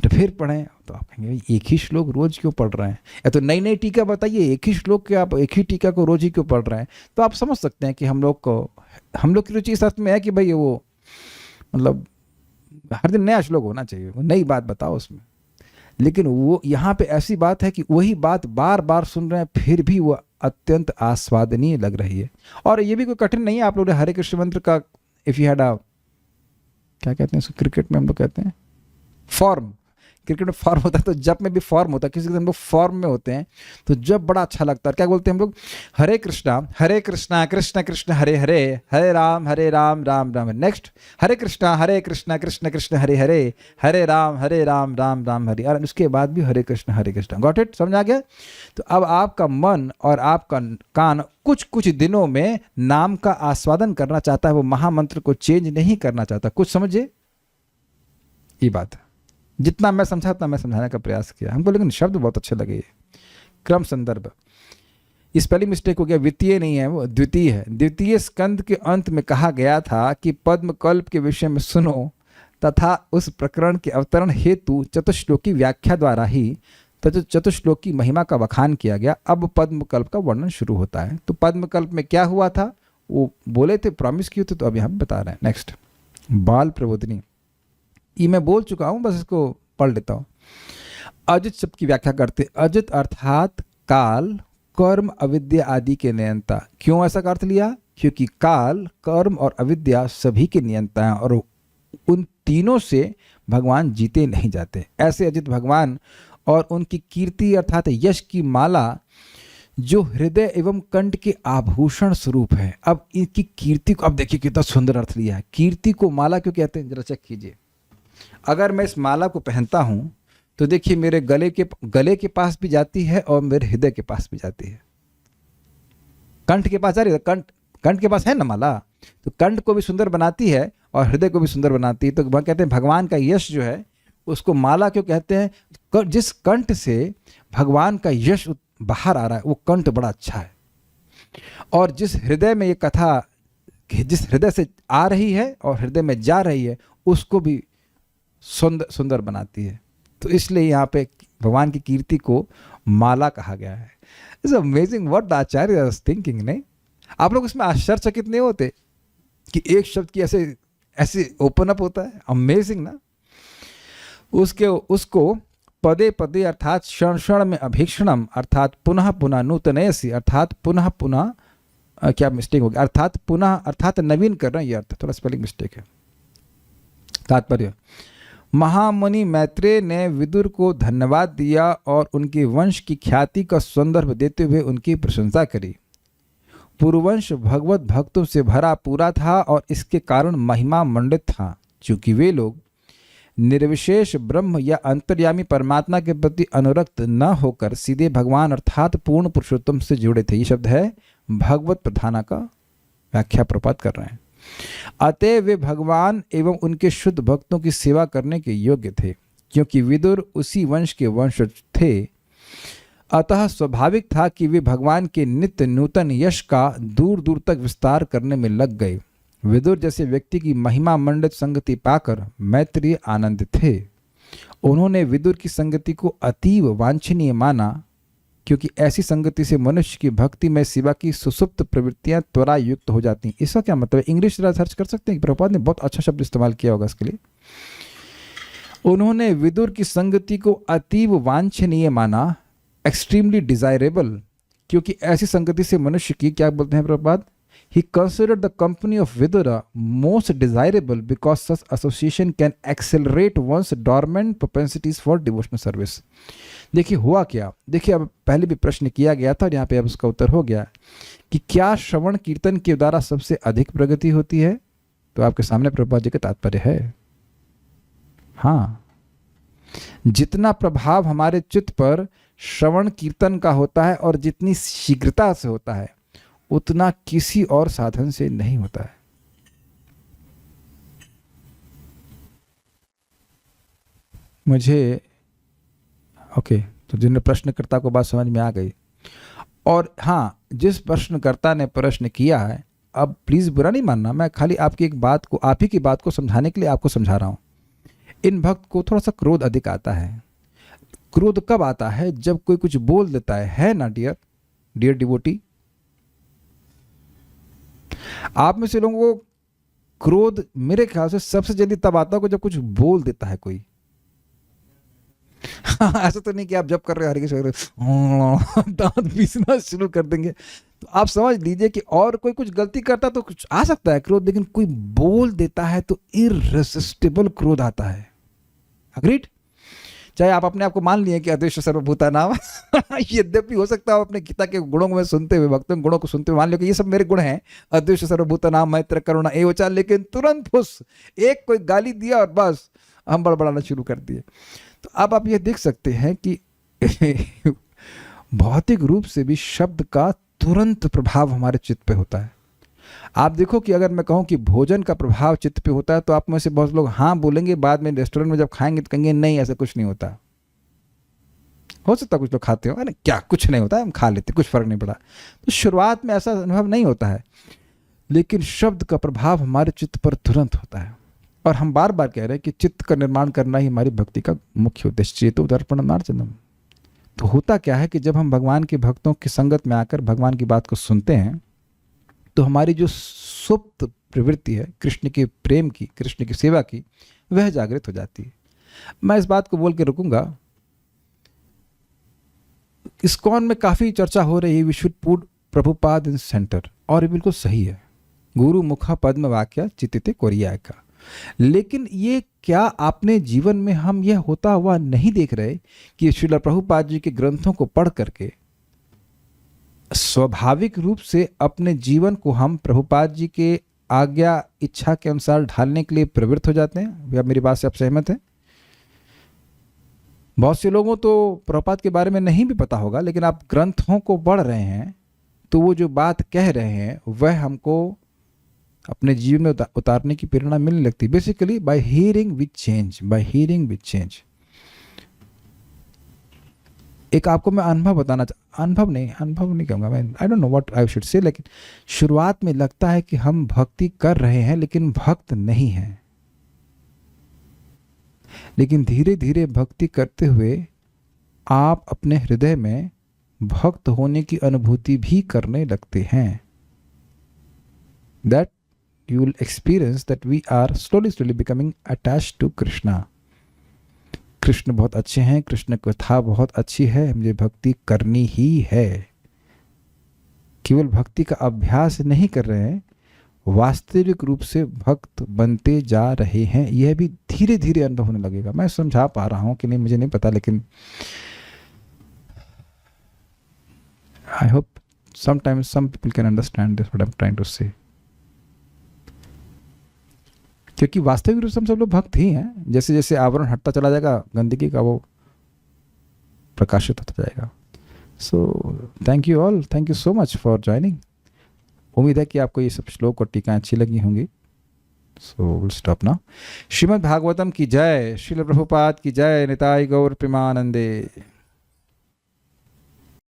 तो फिर पढ़ें तो आप कहेंगे एक ही श्लोक रोज क्यों पढ़ रहे हैं, या तो नई नई टीका बताइए, एक ही श्लोक के आप एक ही टीका को रोज ही क्यों पढ़ रहे हैं। तो आप समझ सकते हैं कि हम लोग की रुचि इस अर्थ में है कि भाई वो मतलब हर दिन नया श्लोक होना चाहिए, वो नई बात बताओ उसमें। लेकिन वो यहाँ पे ऐसी बात है कि वही बात बार बार सुन रहे हैं फिर भी वो अत्यंत आस्वादनीय लग रही है। और ये भी कोई कठिन नहीं है। आप लोग हरे कृष्ण मंत्र का इफ यू हैड क्या कहते हैं क्रिकेट में हम लोग कहते हैं फॉर्म, क्रिकेट में फॉर्म होता है तो जब में भी फॉर्म होता है, किसी हम लोग फॉर्म में होते हैं तो जब बड़ा अच्छा लगता है। क्या बोलते हैं हम लोग? हरे कृष्णा कृष्ण कृष्ण हरे हरे, हरे राम राम राम। नेक्स्ट हरे कृष्णा कृष्ण कृष्ण हरे हरे, हरे राम राम राम हरे। और उसके बाद भी हरे कृष्ण। Got it? समझ आ गया? तो अब आपका मन और आपका कान कुछ दिनों में नाम का आस्वादन करना चाहता है, वो महामंत्र को चेंज नहीं करना चाहता। कुछ समझे? ये बात है। जितना मैं समझा उतना मैं समझाने का प्रयास किया हमको, लेकिन शब्द बहुत अच्छे लगे। क्रम संदर्भ, इस पहली मिस्टेक हो गया, वित्तीय नहीं है वो द्वितीय है। द्वितीय स्कंद के अंत में कहा गया था कि पद्म कल्प के विषय में सुनो तथा उस प्रकरण के अवतरण हेतु चतुश्लोकी व्याख्या द्वारा ही चतुश्लोकी महिमा का बखान किया गया। अब पद्म कल्प का वर्णन शुरू होता है। तो पद्म कल्प में क्या हुआ था वो बोले थे, प्रॉमिस किए थे, तो अभी हम बता रहे हैं। नेक्स्ट बाल प्रबोधिनी, ये मैं बोल चुका हूं, बस इसको पढ़ लेता हूं। अजित शब्द की व्याख्या करते, अजित अर्थात काल, कर्म, अविद्या आदि के नियंता। क्यों ऐसा का अर्थ लिया? क्योंकि काल, कर्म और अविद्या सभी के नियंता हैं और उन तीनों से भगवान जीते नहीं जाते। ऐसे अजित भगवान और उनकी कीर्ति अर्थात यश की माला जो हृदय एवं कंठ के आभूषण स्वरूप है। अब इनकी कीर्ति को अब देखिए कितना सुंदर अर्थ लिया है। कीर्ति को माला क्यों कहते हैं, जरा चेक कीजिए। अगर मैं इस माला को पहनता हूं तो देखिए मेरे गले के पास भी जाती है और मेरे हृदय के पास भी जाती है। कंठ के पास जा रही है, कंठ के पास है ना माला, तो कंठ को भी सुंदर बनाती है और हृदय को भी सुंदर बनाती है। तो कहते हैं भगवान का यश जो है उसको माला क्यों कहते हैं? जिस कंठ से भगवान का यश बाहर आ रहा है वो कंठ बड़ा अच्छा है। और जिस हृदय में ये कथा जिस हृदय से आ रही है और हृदय में जा रही है उसको भी सुंदर बनाती है। तो इसलिए यहाँ पे भगवान की कीर्ति को माला कहा गया है। It's amazing what the Acharya was thinking. नहीं, आप लोग इसमें आश्चर्यचकित नहीं होते कि एक शब्द की ऐसे ओपन अप होता है? अमेजिंग ना। उसको पदे पदे अर्थात क्षण क्षण में अभीक्षणम अर्थात पुनः पुनः नूतनयसी अर्थात पुनः पुनः क्या मिस्टेक हो गया, अर्थात पुनः अर्थात नवीन कर रहे हैं, ये अर्थ थोड़ा स्पेलिंग मिस्टेक है। तात्पर्य, महामुनि मैत्रेय ने विदुर को धन्यवाद दिया और उनके वंश की ख्याति का संदर्भ देते हुए उनकी प्रशंसा करी। पूर्ववंश भगवत भक्तों से भरा पूरा था और इसके कारण महिमा मंडित था। चूंकि वे लोग निर्विशेष ब्रह्म या अंतर्यामी परमात्मा के प्रति अनुरक्त न होकर सीधे भगवान अर्थात पूर्ण पुरुषोत्तम से जुड़े थे। ये शब्द है भगवत प्रधाना का व्याख्या प्रपात कर रहे हैं। अतः वे भगवान एवं उनके शुद्ध भक्तों की सेवा करने के योग्य थे। क्योंकि विदुर उसी वंश के वंशज थे, अतः स्वाभाविक था कि वे भगवान के नित्य नूतन यश का दूर दूर तक विस्तार करने में लग गए। विदुर जैसे व्यक्ति की महिमा मंडित संगति पाकर मैत्रेय आनंदित थे। उन्होंने विदुर की संगति को अतीव वांछनीय माना, क्योंकि ऐसी संगति से मनुष्य की भक्ति में सेवा की सुसुप्त प्रवृत्तियां त्वरा युक्त हो जाती हैं। इसका क्या मतलब है? इंग्लिश जरा सर्च कर सकते हैं, प्रभुपाद ने बहुत अच्छा शब्द इस्तेमाल किया होगा इसके लिए। उन्होंने विदुर की संगति को अतीव वांछनीय माना, एक्सट्रीमली डिजायरेबल, क्योंकि ऐसी संगति से मनुष्य की, क्या बोलते हैं Prabhupada, he considered the company of Vidura most desirable because such association can accelerate one's dormant propensities for devotional service। देखिए हुआ क्या, देखिए अब पहले भी प्रश्न किया गया था और यहाँ पे अब उसका उत्तर हो गया कि क्या श्रवण कीर्तन के द्वारा सबसे अधिक प्रगति होती है? तो आपके सामने प्रभुपाद जी का तात्पर्य है हाँ। जितना प्रभाव हमारे चित्त पर श्रवण कीर्तन का होता है और जितनी शीघ्रता से होता है, उतना किसी और साधन से नहीं होता है। मुझे ओके, तो जिन प्रश्नकर्ता को बात समझ में आ गई। और हाँ, जिस प्रश्नकर्ता ने प्रश्न किया है, अब प्लीज बुरा नहीं मानना, मैं खाली आपकी एक बात को, आप ही की बात को समझाने के लिए आपको समझा रहा हूं। इन भक्त को थोड़ा सा क्रोध अधिक आता है। क्रोध कब आता है? जब कोई कुछ बोल देता है ना डियर डिवोटी? आप में से लोगों को क्रोध मेरे ख्याल से सबसे जल्दी तब आता है जब कुछ बोल देता है कोई। ऐसा तो नहीं कि आप जब कर रहे हरे के दांत पीसना शुरू कर देंगे, तो आप समझ लीजिए कि और कोई कुछ गलती करता तो कुछ आ सकता है क्रोध, लेकिन कोई बोल देता है तो इररेसिस्टिबल क्रोध आता है। अग्रीड? चाहे आप अपने आप को मान लिए कि अद्वैत सर्वभूतानाम यद्यपि हो सकता है अपने गीता के गुणों में सुनते हुए, भक्तों गुणों को सुनते हुए मान लिया कि ये सब मेरे गुण हैं, अद्वैत सर्वभूतानाम मैत्र करुणा एवचा, लेकिन तुरंत फुस एक कोई गाली दिया और बस हम बड़बड़ाना शुरू कर दिए। तो अब आप ये देख सकते हैं कि भौतिक रूप से भी शब्द का तुरंत प्रभाव हमारे चित्त पे होता है। आप देखो कि अगर मैं कहूं कि भोजन का प्रभाव चित्त पे होता है, तो आप में से बहुत लोग हाँ बोलेंगे, बाद में रेस्टोरेंट में जब खाएंगे तो कहेंगे नहीं ऐसा कुछ नहीं होता। हो सकता है कुछ लोग खाते हो, अरे क्या कुछ नहीं होता है, हम खा लेते, कुछ फर्क नहीं पड़ा। तो शुरुआत में ऐसा अनुभव नहीं होता है, लेकिन शब्द का प्रभाव हमारे चित्त पर तुरंत होता है। और हम बार बार कह रहे हैं कि चित्त का निर्माण करना ही हमारी भक्ति का मुख्य उद्देश्य। चेतो दर्पण मार्जनम। तो होता क्या है कि जब हम भगवान के भक्तों की संगत में आकर भगवान की बात को सुनते हैं, तो हमारी जो सुप्त प्रवृत्ति है कृष्ण के प्रेम की, कृष्ण की सेवा की, वह जागृत हो जाती है। मैं इस बात को बोल के रुकूंगा। इस्कॉन में काफी चर्चा हो रही है we should put Prabhupada in centre, और ये बिल्कुल सही है। गुरु मुखा पद्म वाक्य चितिते कोरिया का। लेकिन ये क्या आपने जीवन में हम यह होता हुआ नहीं देख रहे कि श्रील प्रभुपाद जी के ग्रंथों को पढ़ करके स्वाभाविक रूप से अपने जीवन को हम प्रभुपाद जी के आज्ञा इच्छा के अनुसार ढालने के लिए प्रवृत्त हो जाते हैं? या मेरी बात से आप सहमत हैं? बहुत से लोगों तो प्रभुपाद के बारे में नहीं भी पता होगा, लेकिन आप ग्रंथों को पढ़ रहे हैं तो वो जो बात कह रहे हैं वह हमको अपने जीवन में उतारने की प्रेरणा मिलने लगती है। Basically bye hearing with change, bye hearing with change. एक आपको मैं अनुभव बताना अनुभव नहीं कहूँगा मैं, I don't know what I should say, लेकिन शुरुआत में लगता है कि हम भक्ति कर रहे हैं लेकिन भक्त नहीं हैं। लेकिन धीरे धीरे भक्ति करते हुए आप अपने हृदय में भक्त होने की अनुभूति भी करने लगते हैं। That you will experience that we are slowly becoming attached to Krishna. Krishna बहुत अच्छे हैं, कृष्ण कथा बहुत अच्छी है, मुझे भक्ति करनी ही है। केवल भक्ति का अभ्यास नहीं कर रहे हैं, वास्तविक रूप से भक्त बनते जा रहे हैं। यह भी धीरे धीरे अनुभव होने लगेगा। मैं समझा पा रहा हूं कि नहीं मुझे नहीं पता, लेकिन I hope sometimes some people can understand this what I'm trying to say. क्योंकि वास्तविक रूप से हम सब लोग भक्त ही हैं। जैसे जैसे आवरण हटता चला जाएगा गंदगी का, वो प्रकाशित होता जाएगा। So thank you all, thank you so much for joining. उम्मीद है कि आपको ये सब श्लोक और टीकाएं अच्छी लगी होंगी। So will stop now. Shrimad Bhagavatam की जय, श्रील प्रभुपाद की जय, निताई गौर प्रेमानंदे।